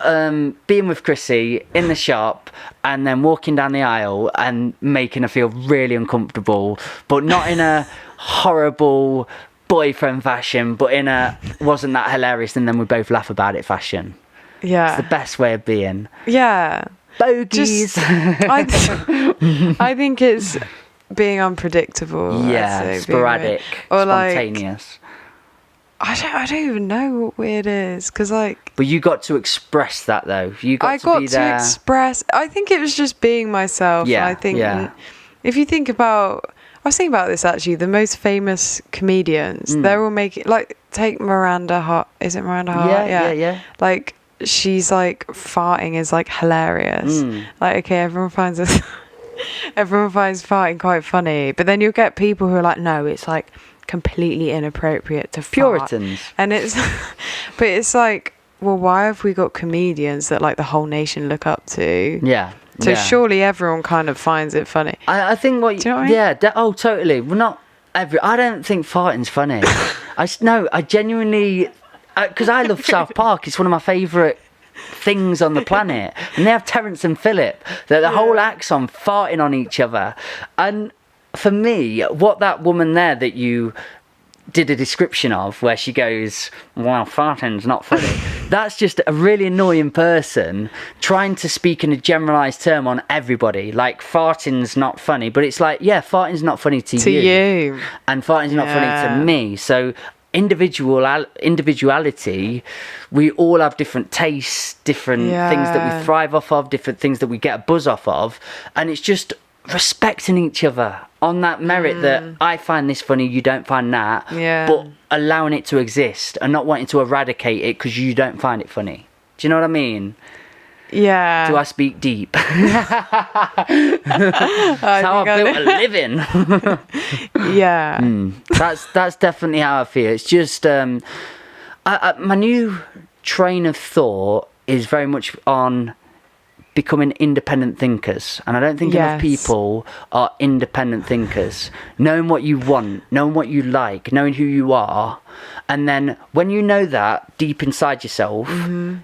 being with Chrissy in the shop and then walking down the aisle and making her feel really uncomfortable, but not in a horrible boyfriend fashion, but in a wasn't that hilarious and then we both laugh about it fashion. Yeah. It's the best way of being. Yeah. Bogies. I think it's being unpredictable. I'd Yeah, say, being sporadic, weird. Or like, spontaneous. I don't even know what weird is, because like. But you got to express that though. You got to be there. Express. I think it was just being myself. Yeah. I think if you think about, I was thinking about this actually. The most famous comedians, they're all making like take Miranda Hart. Is it Miranda Hart? Yeah. Like she's like farting is like hilarious. Like okay, everyone finds farting quite funny, but then you'll get people who are like, no, it's like completely inappropriate to fart. Puritans. And it's but it's like, well, why have we got comedians that like the whole nation look up to? Yeah. So surely everyone kind of finds it funny. I think what. Do you know what I mean? Oh, totally. Well, not every. I don't think farting's funny. I genuinely, because I love South Park. It's one of my favourite things on the planet, and they have Terrence and Phillip. The whole act's on farting on each other, and for me, what that woman there that you did a description of, where she goes, "Well, farting's not funny." That's just a really annoying person trying to speak in a generalised term on everybody. Like farting's not funny, but it's like, yeah, farting's not funny to you, and farting's not funny to me. So individuality, we all have different tastes, different things that we thrive off of, different things that we get a buzz off of, and it's just respecting each other on that merit that I find this funny, you don't find that, but allowing it to exist and not wanting to eradicate it because you don't find it funny. Do you know what I mean? Yeah. Do I speak deep? That's how I built a living. That's definitely how I feel. It's just my new train of thought is very much on becoming independent thinkers, and I don't think enough people are independent thinkers. Knowing what you want, knowing what you like, knowing who you are, and then when you know that deep inside yourself,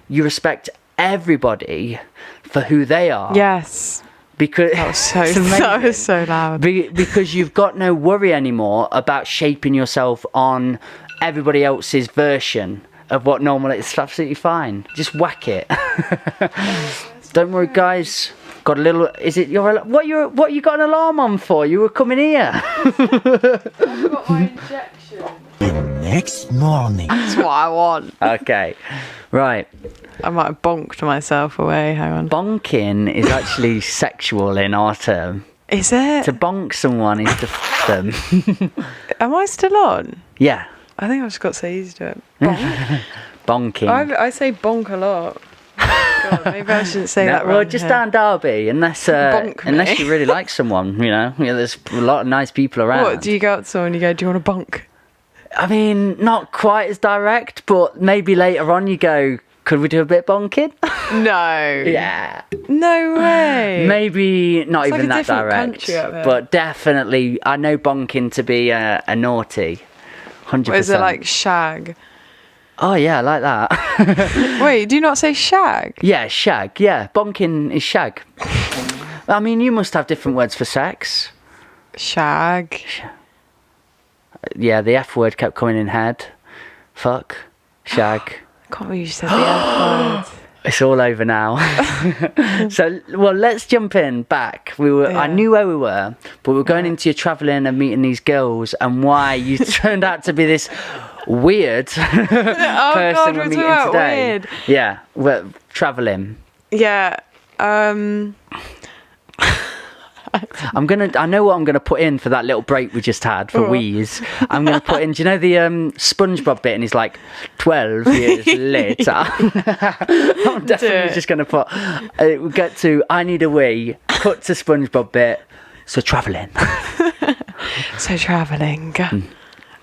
you respect everybody for who they are. Yes. Because that was so loud. Because you've got no worry anymore about shaping yourself on everybody else's version of what normal is. It's absolutely fine. Just whack it. Don't worry, guys. Got a little. Is it your? What you got an alarm on for? You were coming here. I've got my injection. The next morning. That's what I want. Okay, right. I might have bonked myself away. Hang on. Bonking is actually sexual in our term. Is it? To bonk someone is to f them. Am I still on? Yeah. I think I've just got so used to it. Bonk. Bonking. I say bonk a lot. God, maybe I shouldn't say that. Well, just down Derby, unless you really like someone, you know. Yeah, there's a lot of nice people around. What do you go up to someone and you go, "Do you want a bonk?" I mean, not quite as direct, but maybe later on you go, "Could we do a bit bonking?" No. Yeah. No way. Maybe not it's even like that direct, but definitely I know bonking to be a naughty. 100%. Or is it like shag? Oh yeah, I like that. Wait, do you not say shag? Yeah, shag. Yeah, bonking is shag. I mean, you must have different words for sex. Shag. Yeah, the F word kept coming in head. Fuck. Shag. I can't believe you said the F word. It's all over now. So, well, let's jump in back. I knew where we were, but we're going into your travelling and meeting these girls and why you turned out to be this weird person we're meeting today. Weird. Yeah, we're travelling. Yeah. I know what I'm gonna put in for that little break we just had for wheeze. I'm gonna put in. Do you know the SpongeBob bit? And he's like, 12 years later. I'm definitely just gonna put. We'll get to I need a wee. Cut to SpongeBob bit. So travelling.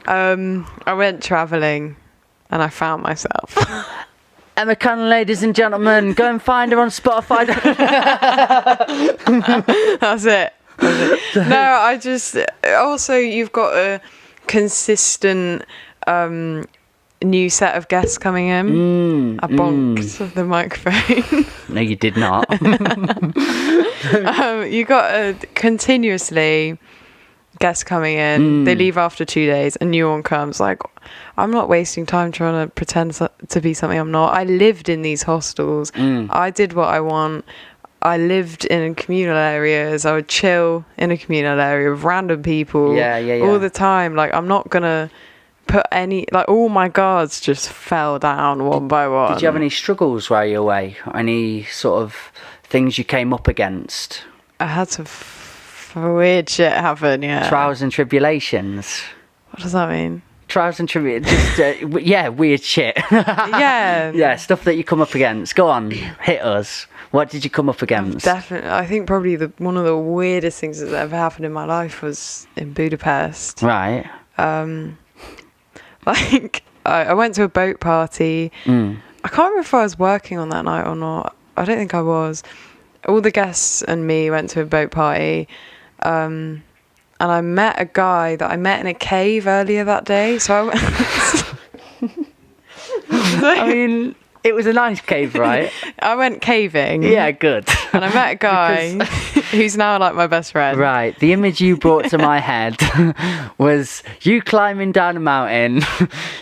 I went travelling, and I found myself. Emmacannonmusic, ladies and gentlemen, go and find her on Spotify. That's it. No, I just also you've got a consistent new set of guests coming in. I bonked the microphone. No, you did not. You got continuously guests coming in. They leave after 2 days, a new one comes. Like, I'm not wasting time trying to pretend to be something I'm not. I lived in these hostels. I did what I want. I lived in communal areas. I would chill in a communal area with random people all the time. Like, I'm not gonna put any, like, all my guards just fell down one by one. Did you have any struggles while you were away? Any sort of things you came up against? I had some weird shit happen, yeah. Trials and tribulations. What does that mean? Trials and tribulations. Just, weird shit. Yeah. Yeah, stuff that you come up against. Go on, hit us. What did you come up against? Definitely. I think probably one of the weirdest things that's ever happened in my life was in Budapest. Right. Like, I went to a boat party. I can't remember if I was working on that night or not. I don't think I was. All the guests and me went to a boat party. And I met a guy that I met in a cave earlier that day. So I mean, it was a nice cave, right? I went caving. Yeah, good. And I met a guy who's now like my best friend. Right. The image you brought to my head was you climbing down a mountain,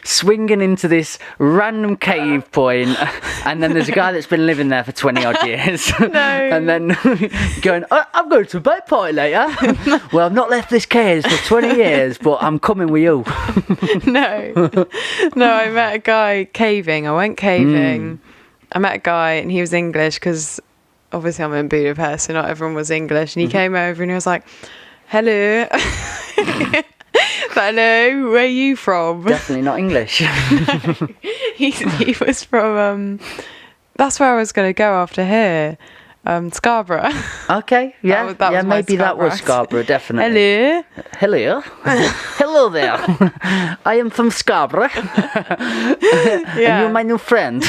swinging into this random cave point, and then there's a guy that's been living there for 20 odd years. No. And then going, I'm going to a boat party later. Well, I've not left this cave for 20 years, but I'm coming with you. No, I met a guy caving. I went caving. I met a guy and he was English because obviously I'm in Budapest, so not everyone was English. And he came over and he was like, hello. Hello, where are you from? Definitely not English. He was from, that's where I was going to go after here. Scarborough. Okay, yeah, that was my maybe that was Scarborough, definitely. Hello. Hello there. I am from Scarborough. And you're my new friend.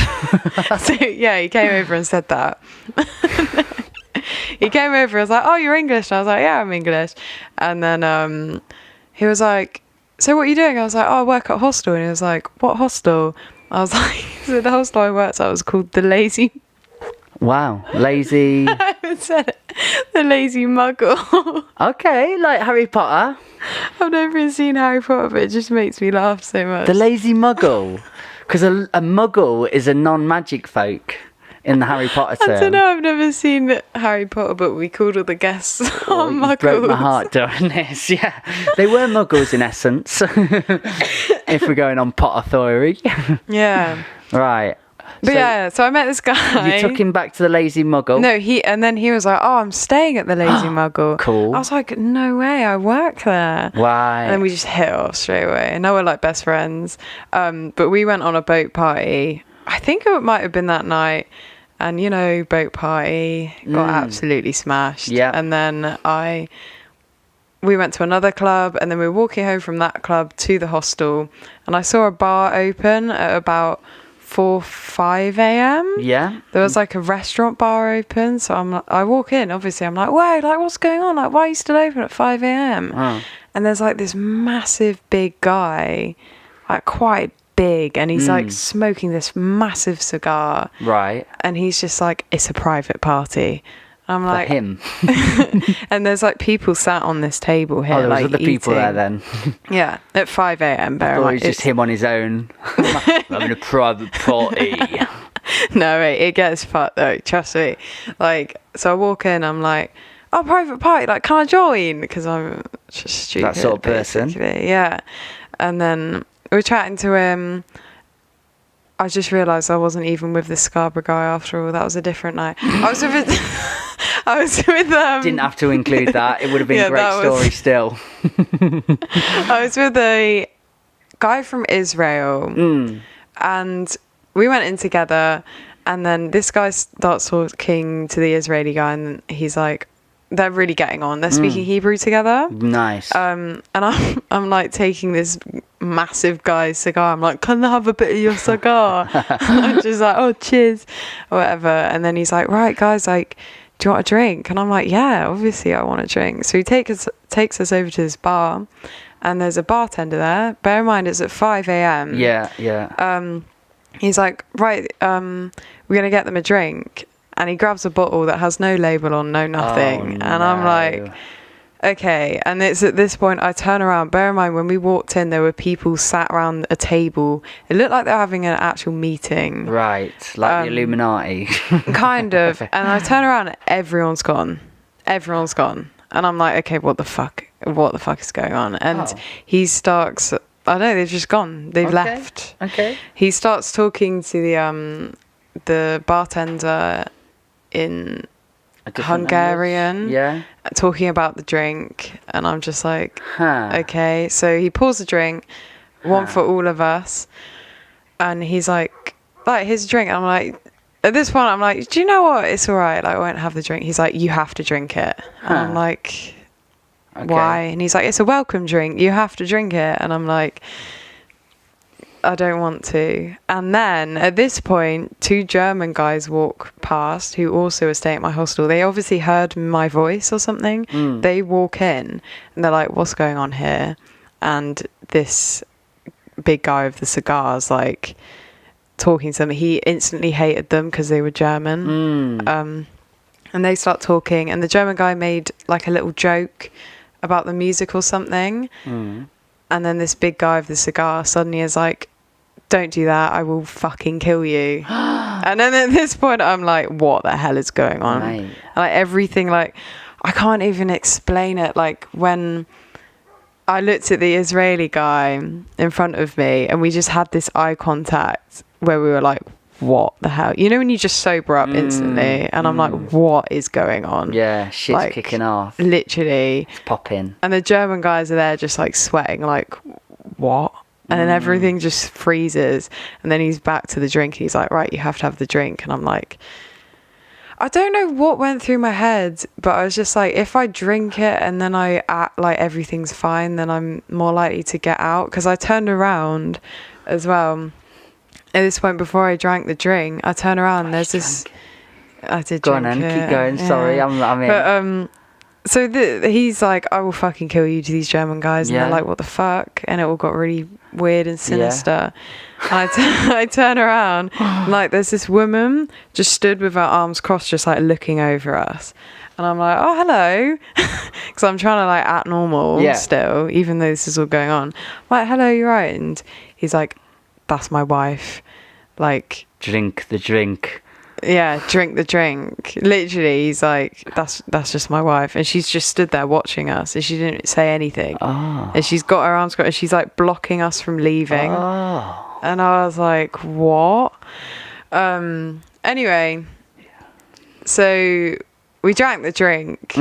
So yeah, he came over and said that. He came over and was like, oh, you're English? And I was like, yeah, I'm English. And then he was like, so what are you doing? I was like, oh, I work at a hostel. And he was like, what hostel? I was like, so the hostel I worked at was called the Lazy. Wow, lazy. I haven't said it. The Lazy Muggle. Okay, like Harry Potter. I've never even seen Harry Potter, but it just makes me laugh so much. The Lazy Muggle. Because a muggle is a non-magic folk in the Harry Potter term. I don't know, I've never seen Harry Potter, but we called all the guests muggles. Broke my heart doing this, yeah. They were muggles in essence. If we're going on Potter theory. Yeah. Right. But so I met this guy. You took him back to the Lazy Muggle? No, and then he was like, oh, I'm staying at the Lazy Muggle. Cool. I was like, no way, I work there. Why? And then we just hit it off straight away. And now we're like best friends. But we went on a boat party. I think it might have been that night. And, boat party, got absolutely smashed. Yeah. And then we went to another club, and then we were walking home from that club to the hostel. And I saw a bar open at about 4-5 a.m. Yeah. There was like a restaurant bar open, so I walk in, obviously I'm like, wait, like what's going on? Like, why are you still open at 5 a.m? Oh. And there's like this massive big guy, like quite big, and he's like smoking this massive cigar. Right. And he's just like, it's a private party. I'm like, for him. And there's like people sat on this table here. Oh, there was like other people eating. there then. Yeah, at 5 a.m. I thought it was just him on his own. Having a private party. No, wait, it gets fucked though, trust me. Like, so I walk in, I'm like, oh, private party, like, can I join? Because I'm just stupid. That sort of person. Basically. Yeah. And then we were chatting to him. I just realised I wasn't even with the Scarborough guy after all. That was a different night. I was with Didn't have to include that. It would have been a great story still. I was with a guy from Israel, and we went in together, and then this guy starts talking to the Israeli guy, and he's like, they're really getting on. They're speaking Hebrew together. Nice. And I'm like taking this massive guy's cigar. I'm like, can I have a bit of your cigar? I'm just like, oh, cheers, or whatever. And then he's like, right, guys, like, do you want a drink? And I'm like, yeah, obviously I want a drink. So he takes us over to this bar, and there's a bartender there. Bear in mind, it's at 5 a.m. Yeah. He's like, right, we're going to get them a drink. And he grabs a bottle that has no label on, no nothing. And I'm like, okay. And it's at this point I turn around. Bear in mind, when we walked in, there were people sat around a table. It looked like they were having an actual meeting. Right, like the Illuminati. Kind of. And I turn around and everyone's gone. And I'm like, okay, what the fuck is going on? And he starts I don't know, they've just gone. They've left. Okay. He starts talking to the bartender in Hungarian. Yeah. Talking about the drink, and I'm just like, Huh. okay. So he pours the drink, one for all of us, and he's like, here's a drink. And I'm like, at this point, I'm like, do you know what? It's all right. Like, I won't have the drink. He's like, you have to drink it. And I'm like, why? And he's like, it's a welcome drink. You have to drink it. And I'm like, I don't want to. And then at this point, 2 German guys walk past who also are staying at my hostel. They obviously heard my voice or something. They walk in and they're like, what's going on here? And this big guy with the cigars, like, talking to them. He instantly hated them because they were German. And they start talking, and the German guy made like a little joke about the music or something. And then this big guy with the cigar suddenly is like, don't do that, I will fucking kill you. And then at this point I'm like, what the hell is going on? Right. And, like, everything, like, I can't even explain it. Like, when I looked at the Israeli guy in front of me and we just had this eye contact where we were like, what the hell? You know, when you just sober up instantly, and I'm like, what is going on? Yeah, shit's like, kicking off. Literally. It's popping. And the German guys are there just like sweating, like, what? And then everything just freezes. And then he's back to the drink. He's like, right, you have to have the drink. And I'm like, I don't know what went through my head, but I was just like, if I drink it and then I act like everything's fine, then I'm more likely to get out. Because I turned around as well. At this point, before I drank the drink, I turn around and there's this... I did Go on drink then, it. keep going. Yeah. Sorry, I'm in. But, so he's like, I will fucking kill you to these German guys. And Yeah. they're like, what the fuck? And it all got really weird and sinister. And I turn around, and, like, there's this woman just stood with her arms crossed, just like looking over us. And I'm like, oh, hello. Because I'm trying to like act normal still, even though this is all going on. I'm like, hello, you're right. And he's like, that's my wife. Like, Drink the drink. yeah, drink the drink. Literally, he's like, that's just my wife. And she's just stood there watching us, and she didn't say anything. And she's got her arms crossed, and she's like blocking us from leaving. And I was like, what? Anyway, so we drank the drink.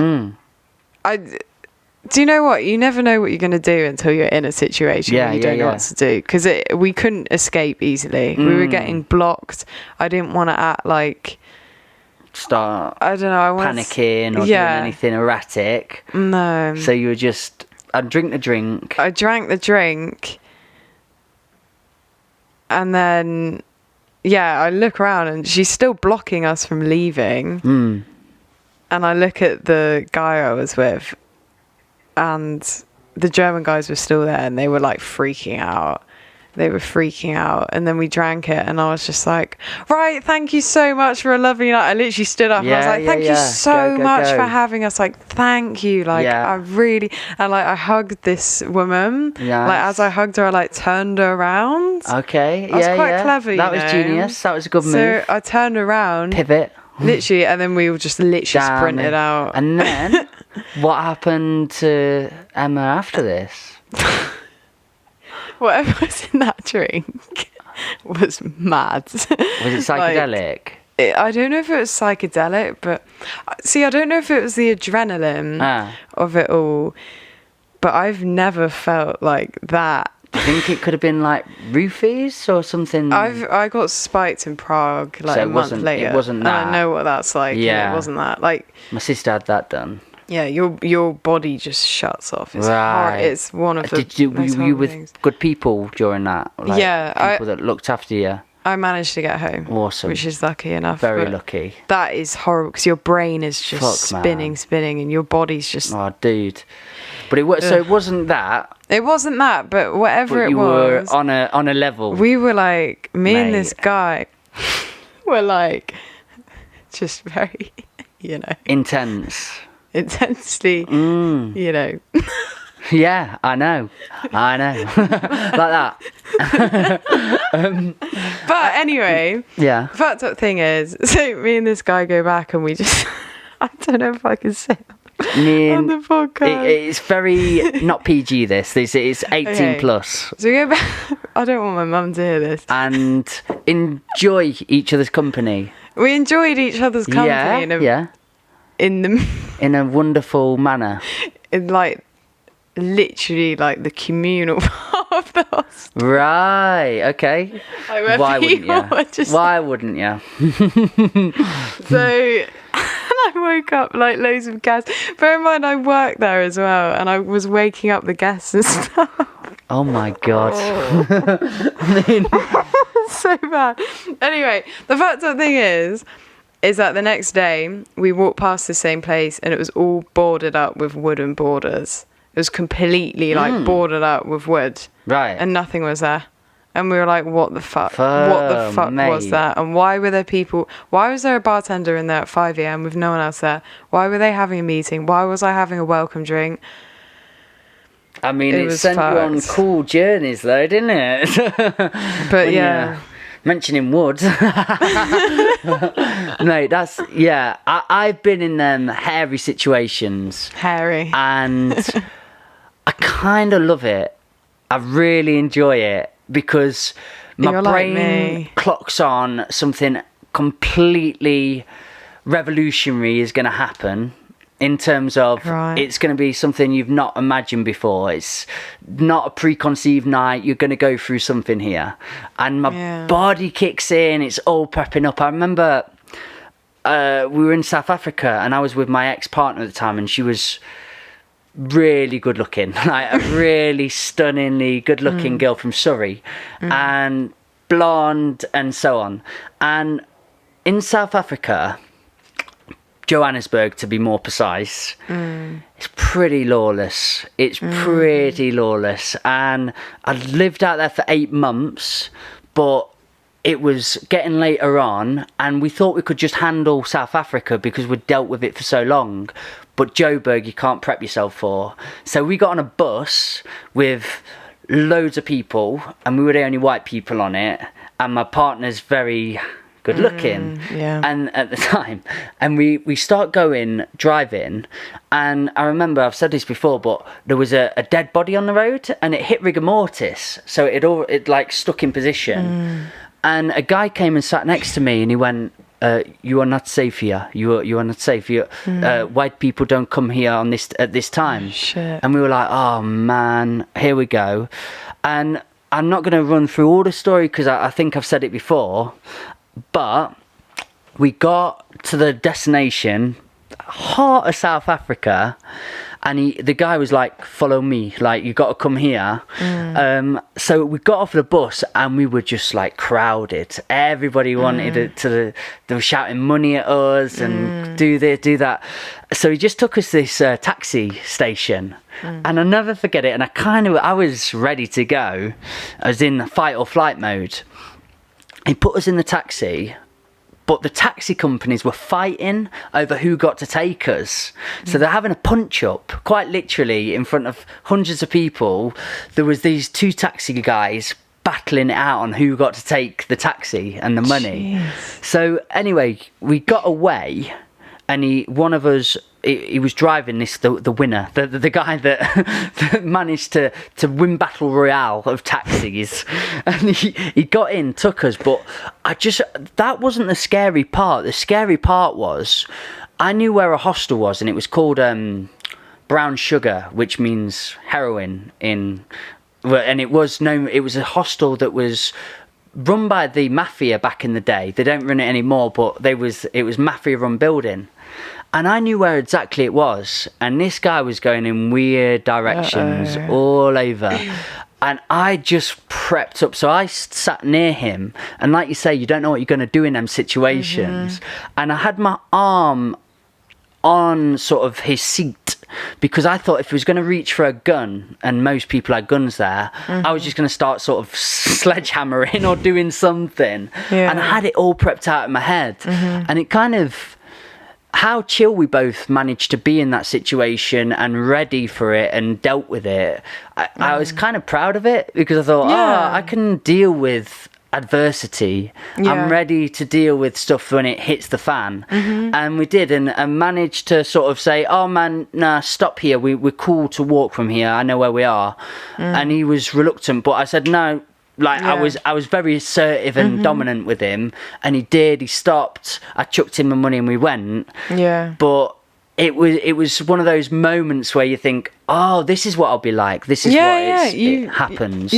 Do you know what? You never know what you're going to do until you're in a situation where you don't know what to do. Because we couldn't escape easily. We were getting blocked. I didn't want to act like... I don't know. Panicking or doing anything erratic. No. So you were just... I'd drink the drink. I drank the drink. And then... Yeah, I look around and she's still blocking us from leaving. And I look at the guy I was with, and the German guys were still there, and they were like freaking out. And then we drank it, and I was just like, right, thank you so much for a lovely night. I literally stood up and I was like, thank you so much for having us. Like, thank you. Like, I really... And like, I hugged this woman. Like, as I hugged her, I like turned her around. Okay. I was quite clever, That was genius. That was a good move. So I turned around. Pivot. Literally, and then we just literally sprinted out. And then, what happened to Emma after this? Whatever was in that drink was mad. Was it psychedelic? I don't know if it was psychedelic, but see, I don't know if it was the adrenaline of it all, but I've never felt like that. Do you think it could have been like roofies or something? I got spiked in Prague like So a month later. It wasn't that. And I know what that's like. Yeah. It wasn't that. Like, my sister had that done. Yeah, your body just shuts off. It's hard. It's one of the Were you with things. good people during that? Like, yeah, people that looked after you. I managed to get home. Awesome. Which is lucky enough. Very lucky. That is horrible because your brain is just spinning, and your body's just... Oh, dude. But it was, so it wasn't that. It wasn't that, but whatever but it was... you were on a level. We were like, and this guy were like, just very, intense. Intensely, you know. Yeah, I know. Like that. But anyway, fucked up thing is, so me and this guy go back and we just, I don't know if I can say it. on the podcast. It's very not PG. It's 18 plus. So we go back. I don't want my mum to hear this. And enjoy each other's company. We enjoyed each other's company in a wonderful manner. In like literally like the communal part of the hostel. Right. Okay. Like Why wouldn't you? Why wouldn't you? So I woke up like loads of guests. Bear in mind, I worked there as well, and I was waking up the guests and stuff. Oh my god. So bad. Anyway, the fact of the thing is that the next day we walked past the same place and it was all boarded up with wooden borders. It was completely like boarded up with wood. Right. And nothing was there. And we were like, what the fuck? What the fuck was that? And why were there people? Why was there a bartender in there at 5 a.m. with no one else there? Why were they having a meeting? Why was I having a welcome drink? I mean, it sent you on cool journeys though, didn't it? But yeah. Mentioning wood. No, that's, yeah. I've been in them hairy situations. Hairy. And I kind of love it. I really enjoy it because my brain clocks on something completely revolutionary is going to happen. In terms of it's going to be something you've not imagined before. It's not a preconceived night. You're going to go through something here. And my body kicks in. It's all prepping up. I remember we were in South Africa and I was with my ex-partner at the time and she was really good looking. Like a really stunningly good looking girl from Surrey. And blonde and so on. And in South Africa... Johannesburg, to be more precise, it's pretty lawless. It's pretty lawless. And I lived out there for 8 months, but it was getting later on, and we thought we could just handle South Africa because we'd dealt with it for so long. But Joburg, you can't prep yourself for. So we got on a bus with loads of people, and we were the only white people on it, and my partner's very... good looking and at the time, and we start driving, and I remember I've said this before, but there was a dead body on the road and it hit rigor mortis, so it like stuck in position, and a guy came and sat next to me and he went, you are not safe here. You are not safe here. White people don't come here at this time. Shit. And we were like, oh man, here we go. And I'm not going to run through all the story because I think I've said it before. But we got to the destination, heart of South Africa, and the guy was like, follow me, like, you got to come here. So we got off the bus and we were just like crowded. Everybody wanted they were shouting money at us and do this, do that. So he just took us to this taxi station. And I'll never forget it. And I was ready to go. I was in fight or flight mode. He put us in the taxi, but the taxi companies were fighting over who got to take us. So they're having a punch-up, quite literally, in front of hundreds of people. There was these 2 taxi guys battling it out on who got to take the taxi and the money. Jeez. So anyway, we got away, and one of us... He was driving the winner, the guy that managed to win battle royale of taxis, and he got in, took us. But that wasn't the scary part. The scary part was I knew where a hostel was, and it was called Brown Sugar, which means heroin and it was a hostel that was run by the mafia back in the day. They don't run it anymore, but it was mafia run building. And I knew where exactly it was. And this guy was going in weird directions all over. And I just prepped up. So I sat near him. And like you say, you don't know what you're going to do in them situations. And I had my arm on sort of his seat, because I thought if he was going to reach for a gun, and most people had guns there, I was just going to start sort of sledgehammering or doing something. And I had it all prepped out in my head. And it kind of... how chill we both managed to be in that situation and ready for it and dealt with it. I was kind of proud of it, because I thought, I can deal with adversity. Yeah. I'm ready to deal with stuff when it hits the fan. And we did, and managed to sort of say, oh man, nah, stop here, we're cool to walk from here, I know where we are. And he was reluctant, but I said no. Like, Yeah. I was very assertive and dominant with him, and he stopped. I chucked him my money and we went. Yeah. But it was one of those moments where you think, oh, this is what I'll be like. This is it happens.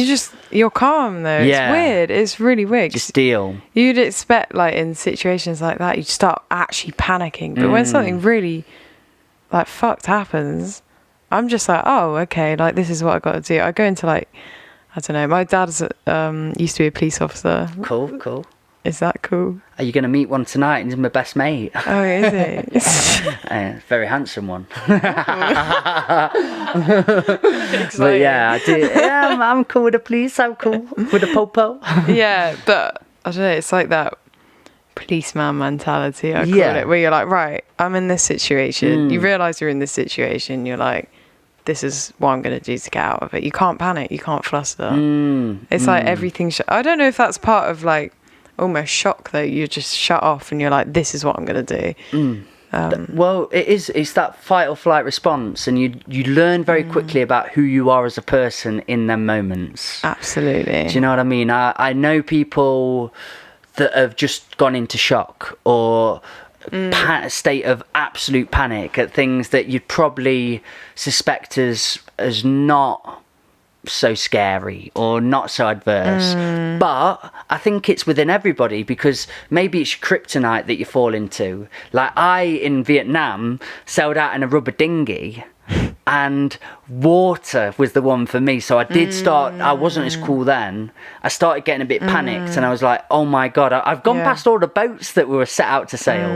You're calm though. Yeah. It's weird. It's really weird. Just deal. You'd expect, like, in situations like that, you'd start actually panicking. But when something really, like, fucked happens, I'm just like, oh, okay, like, this is what I got to do. I go into, like, I don't know. My dad's used to be a police officer. Cool. Is that cool? Are you going to meet one tonight? He's my best mate. Oh, is he? Very handsome one. But yeah, I do. Yeah, I'm cool with the police. I'm cool with the popo. Yeah, but I don't know. It's like that policeman mentality, I call Yeah. it, where you're like, right, I'm in this situation. You realise you're in this situation. You're like, this is what I'm going to do to get out of it. You can't panic. You can't fluster. It's like everything. I don't know if that's part of, like, almost shock, though. You just shut off and you're like, this is what I'm going to do. Well, it's that fight or flight response, and you learn very quickly about who you are as a person in them moments. Absolutely. Do you know what I mean? I know people that have just gone into shock or state of absolute panic at things that you'd probably suspect as not so scary or not so adverse. But I think it's within everybody, because maybe it's your kryptonite that you fall into. Like, I, in Vietnam, sailed out in a rubber dinghy, and water was the one for me. So I did start, I wasn't as cool then. I started getting a bit panicked, and I was like, oh my God, I've gone past all the boats that were set out to sail.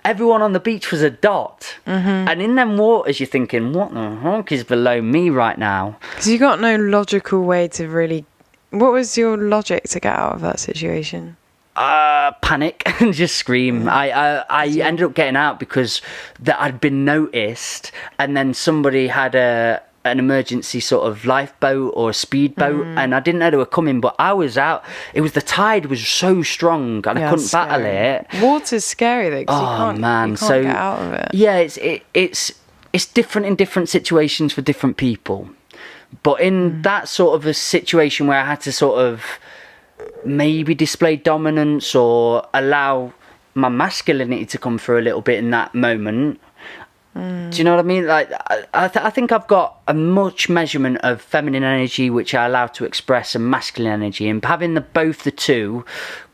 Everyone on the beach was a dot. And in them waters, you're thinking, what the heck is below me right now? Because you got no logical way to really... What was your logic to get out of that situation? Panic and just scream. I ended up getting out because that I'd been noticed, and then somebody had an emergency sort of lifeboat or a speedboat, and I didn't know they were coming, but I was out. It was, the tide was so strong and I couldn't battle it. Water's scary though, because you can't get out of it. Yeah, it's different in different situations for different people. But in that sort of a situation where I had to sort of maybe display dominance or allow my masculinity to come through a little bit in that moment. Do you know what I mean? Like, I think I've got a much measurement of feminine energy which I allow to express, and masculine energy, and having both the two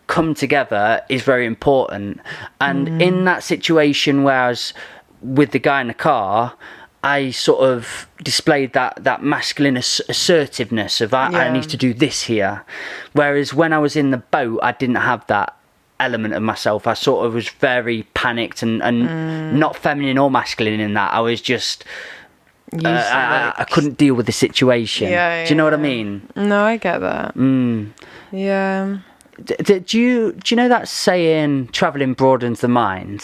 come together is very important. And in that situation where I was with the guy in the car, I sort of displayed that masculine assertiveness of I need to do this here. Whereas when I was in the boat, I didn't have that element of myself. I sort of was very panicked and not feminine or masculine in that. I was just... I couldn't deal with the situation. Do you know what I mean? No, I get that. Yeah. Do you know that saying, travelling broadens the mind?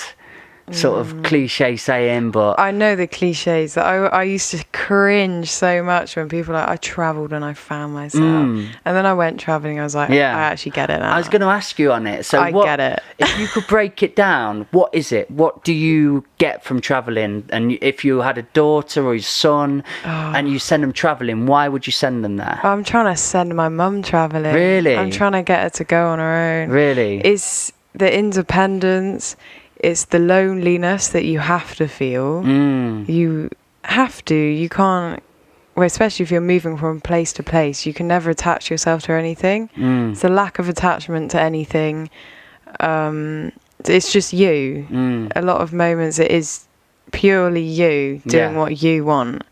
Sort of cliche saying, but I know the cliches. I used to cringe so much when people were like, I travelled and I found myself. And then I went travelling, I was like, I actually get it now. I was going to ask you on it. So I get it. If you could break it down, what is it? What do you get from travelling? And if you had a daughter or your son and you send them travelling, why would you send them there? I'm trying to send my mum travelling. Really? I'm trying to get her to go on her own. Really? It's the independence. It's the loneliness that you have to feel. You have to. You can't... Well, especially if you're moving from place to place, you can never attach yourself to anything. It's a lack of attachment to anything. It's just you. A lot of moments it is purely you doing what you want.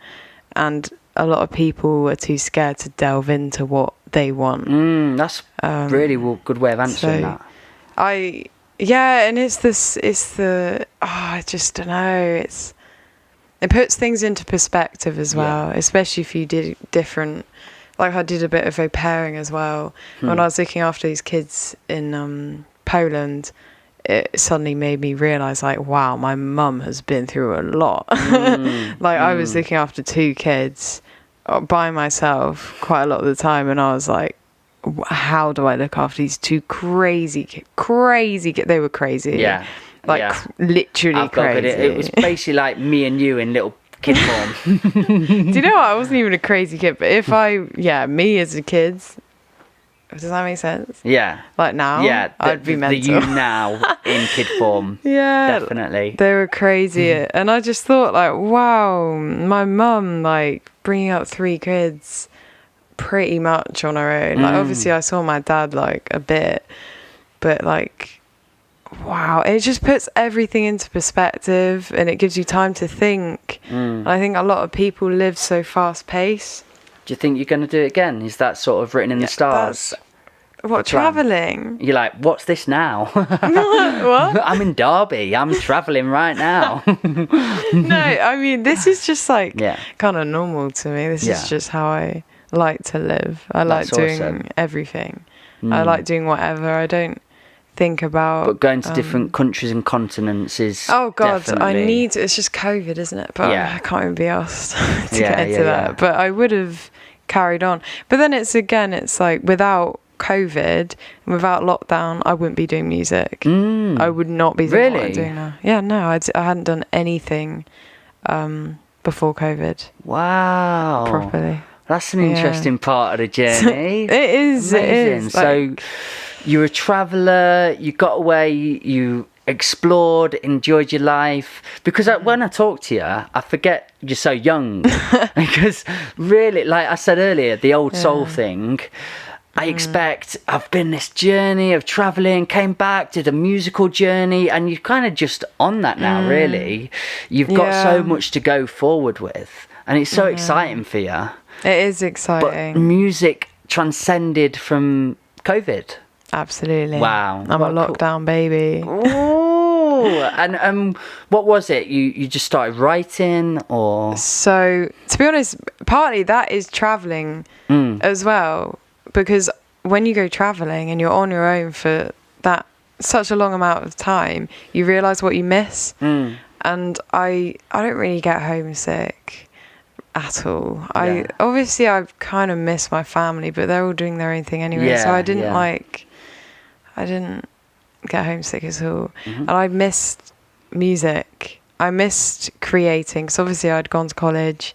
And a lot of people are too scared to delve into what they want. That's really good way of answering that. Yeah, and I just don't know. It puts things into perspective as well, especially if you did different. Like, I did a bit of au pairing as well. When I was looking after these kids in Poland, it suddenly made me realise, like, wow, my mum has been through a lot. I was looking after 2 kids by myself quite a lot of the time, and I was like, how do I look after these two crazy kids? They were crazy. Yeah. Literally I've got crazy. it was basically like me and you in little kid form. Do you know what? I wasn't even a crazy kid, but me as a kid, does that make sense? Yeah. Like now? Yeah. I'd be mental. The you now in kid form. Yeah. Definitely. They were crazy. And I just thought, like, wow, my mum, like, bringing up 3 kids pretty much on her own. Like, obviously, I saw my dad, like, a bit, but, like, wow, it just puts everything into perspective and it gives you time to think. And I think a lot of people live so fast paced. Do you think you're going to do it again? Is that sort of written in the stars? What, travelling? You're like, what's this now? What? I'm in Derby. I'm travelling right now. No, I mean, this is just like Yeah. kind of normal to me. This Yeah. is just how I like to live. I like That's doing awesome. everything. I like doing whatever. I don't think about... But going to different countries and continents is Oh God, definitely... I need... It's just COVID, isn't it? But Yeah. I can't even be asked to Yeah, get into that. yeah. But I would have carried on. But then it's like without COVID, and without lockdown, I wouldn't be doing music. I would not be doing what I'm Really? doing now. Yeah, no, I hadn't done anything before COVID Wow. properly. That's an interesting part of the journey. It is. Amazing. It is. So you're a traveller, you got away, you explored, enjoyed your life. Because when I talk to you, I forget you're so young. Because really, like I said earlier, the old soul thing, I expect I've been this journey of travelling, came back, did a musical journey, and you're kind of just on that now, really. You've got so much to go forward with. And it's so exciting for you. It is But exciting. music transcended from COVID. Absolutely. Wow. I'm a What cool. lockdown baby. Ooh. And what was it? You just started writing, or? So, to be honest, partly that is traveling as well, because when you go traveling and you're on your own for that such a long amount of time, you realize what you miss. And I don't really get homesick at all. Yeah. I kind of miss my family, but they're all doing their own thing anyway. So I didn't I didn't get homesick at all. And I missed music. I missed creating, because obviously I'd gone to college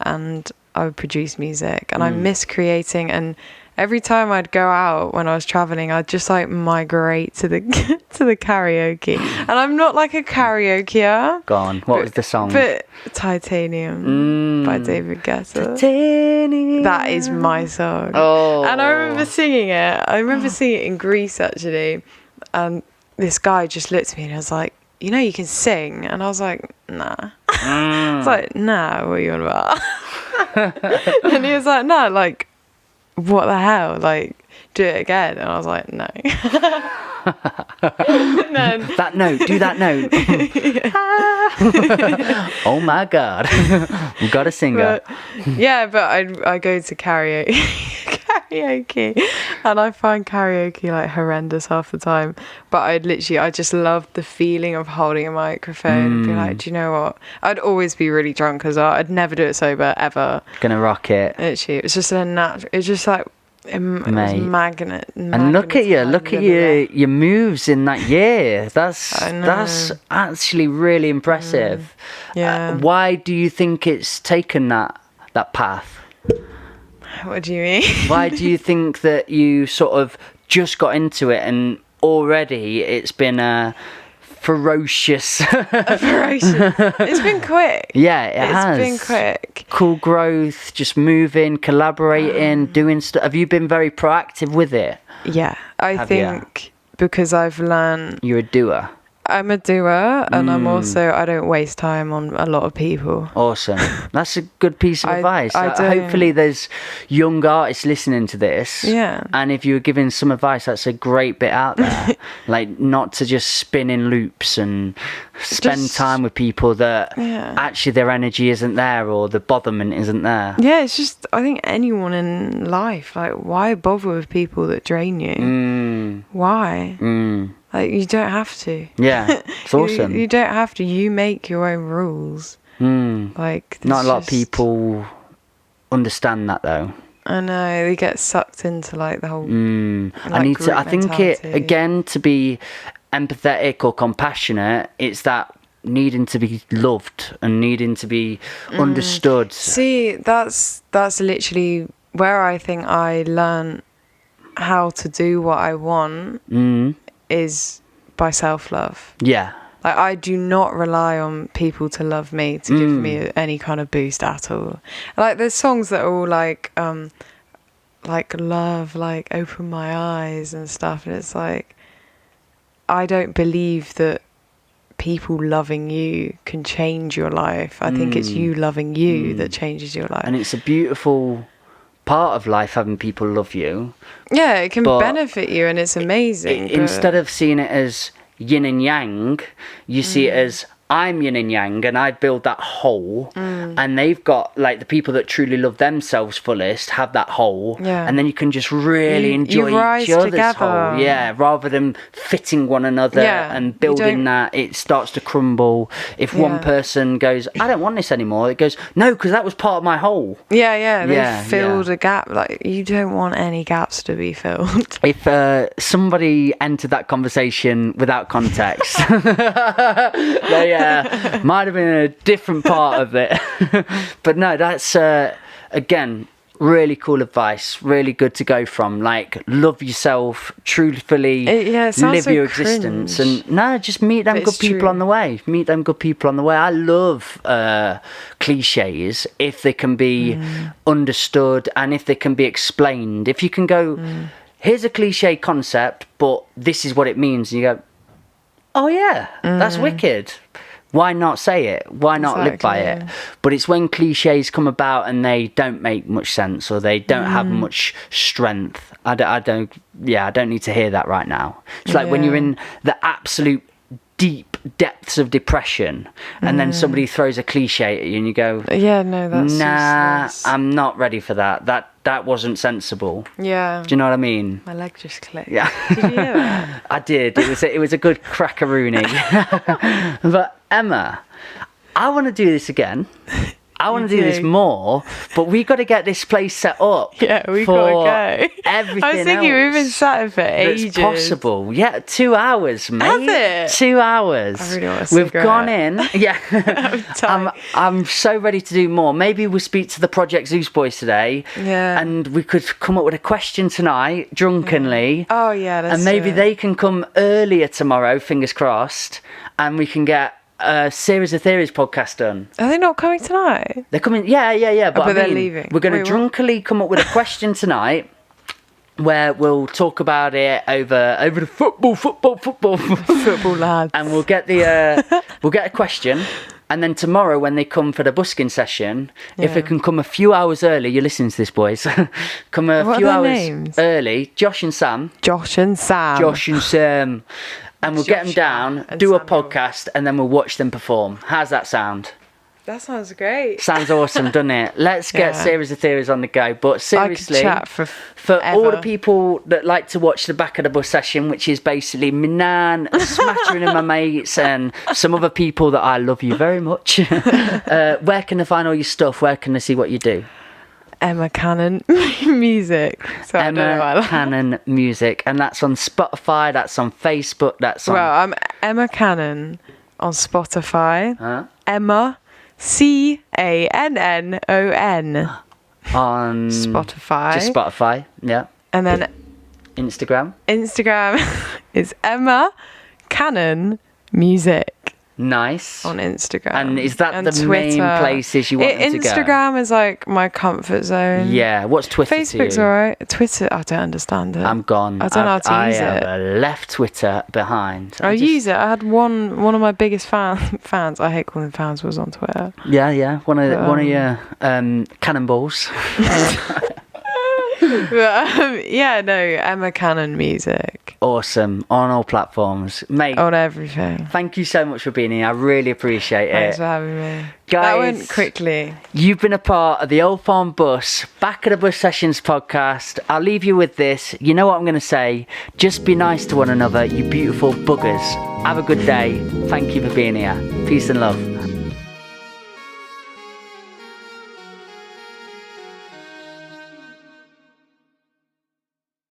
and I would produce music, and I missed creating. And every time I'd go out when I was traveling, I'd just like migrate to the to the karaoke. And I'm not like a karaokeer. Go on. What was the song? But Titanium by David Guetta. Titanium. That is my song. Oh. And I remember singing it. I remember singing it in Greece, actually. And this guy just looked at me and was like, you know, you can sing. And I was like, nah. I was like, nah, what are you on about? And he was like, no, like, what the hell? Like, do it again. And I was like, no. And then, That note, do that note. Oh my God. We've got a singer. but I go to karaoke and I find karaoke like horrendous half the time. But I just love the feeling of holding a microphone and be like, do you know what? I'd always be really drunk as well. I'd never do it sober, ever. Gonna rock it. Literally, it's just a natural, it's just like, it was magnet. And look at your moves in that year. That's actually really impressive. Yeah. Why do you think it's taken that path? What do you mean? Why do you think that you sort of just got into it and already it's been a ferocious... It's been quick. Yeah, it has. It's been quick. Cool growth, just moving, collaborating, doing stuff. Have you been very proactive with it? Yeah, I think because I've learned... You're a doer. I'm a doer, and I don't waste time on a lot of people. Awesome. That's a good piece of advice. I don't. Hopefully there's young artists listening to this. Yeah. And if you were giving some advice, that's a great bit out there. Like, not to just spin in loops and spend time with people that actually their energy isn't there or the botherment isn't there. Yeah, it's just, I think anyone in life, like, why bother with people that drain you? Why? Like, you don't have to. Yeah, it's awesome. You don't have to. You make your own rules. Like, not a lot of people understand that, though. I know, they get sucked into like the whole. I think it again, to be empathetic or compassionate, it's that needing to be loved and needing to be understood. See, that's literally where I think I learn how to do what I want is by self-love. Yeah. Like, I do not rely on people to love me, to give me any kind of boost at all. Like, there's songs that are all like love, like open my eyes and stuff, and it's like, I don't believe that people loving you can change your life. I think it's you loving you that changes your life. And it's a beautiful part of life, having people love you. Yeah, it can benefit you, and it's amazing. Instead of seeing it as yin and yang, you see it as I'm yin and yang, and I build that whole, and they've got, like, the people that truly love themselves fullest have that whole, and then you can just really enjoy each other's together. whole, rather than fitting one another and building that. It starts to crumble. If one person goes, I don't want this anymore, it goes, no, because that was part of my whole. They filled a gap. Like, you don't want any gaps to be filled. If somebody entered that conversation without context, they might have been a different part of it. But no, that's again, really cool advice, really good to go from. Like, love yourself, truthfully live your existence, and just meet them good people on the way. I love cliches if they can be understood and if they can be explained. If you can go, here's a cliche concept, but this is what it means, and you go, oh yeah, that's wicked. Why not say it? Why not live by it? But it's when cliches come about and they don't make much sense, or they don't have much strength. I don't need to hear that right now. It's like when you're in the absolute deep depths of depression, and then somebody throws a cliche at you, and you go, that's useless. I'm not ready for that. That wasn't sensible. Yeah. Do you know what I mean? My leg just clicked. Yeah. Did you hear that? I did. It was a good crackaroonie. But Emma, I want to do this again. I want to do this more, but we got to get this place set up. Yeah, we got to go. Everything I was thinking we've been sat here for ages. It's possible. Yeah, 2 hours, mate. Has it? 2 hours. I really want a We've cigarette. gone in. Yeah. I'm so ready to do more. Maybe we'll speak to the Project Zeus boys today. Yeah. And we could come up with a question tonight, drunkenly. Oh, yeah. And maybe they can come earlier tomorrow, fingers crossed, and we can get a Series of Theories podcast done. Are they not coming tonight? They're coming, yeah. But they're leaving. We're going to drunkily come up with a question tonight where we'll talk about it over the football lads. And we'll get a question. And then tomorrow, when they come for the busking session, if they can come a few hours early, you're listening to this, boys. Come a few hours early. Josh and Sam. And we'll get them down, do a podcast, and then we'll watch them perform. How's that sound? That sounds great. Sounds awesome, doesn't it? Let's get Series of Theories on the go. But seriously, I could chat for all the people that like to watch the back of the bus session, which is basically me nan, a smattering of my mates, and some other people that I love you very much. Where can they find all your stuff? Where can they see what you do? Emmacannonmusic. So Emmacannonmusic, and that's on Spotify. That's on Facebook. That's on. Well, I'm Emmaccannon on Spotify. Emma Cannon on Spotify. Just Spotify, yeah. And then Instagram is Emmacannonmusic. Nice. On Instagram. And is that the Twitter. main places you want them to go? Instagram is like my comfort zone. Yeah. What's Twitter Facebook's to you? alright. Twitter, I don't understand it. I'm gone. I don't know how to use it. I have left Twitter behind. I use it. I had one of my biggest fans. I hate calling them fans. Was on Twitter. Yeah. One of your cannonballs. Emmacannonmusic. Awesome. On all platforms. Mate. On everything. Thank you so much for being here. I really appreciate it. Thanks for having me. Guys, that went quickly. You've been a part of the Old Farm Bus, Back of the Bus Sessions podcast. I'll leave you with this. You know what I'm going to say? Just be nice to one another, you beautiful buggers. Have a good day. Thank you for being here. Peace and love.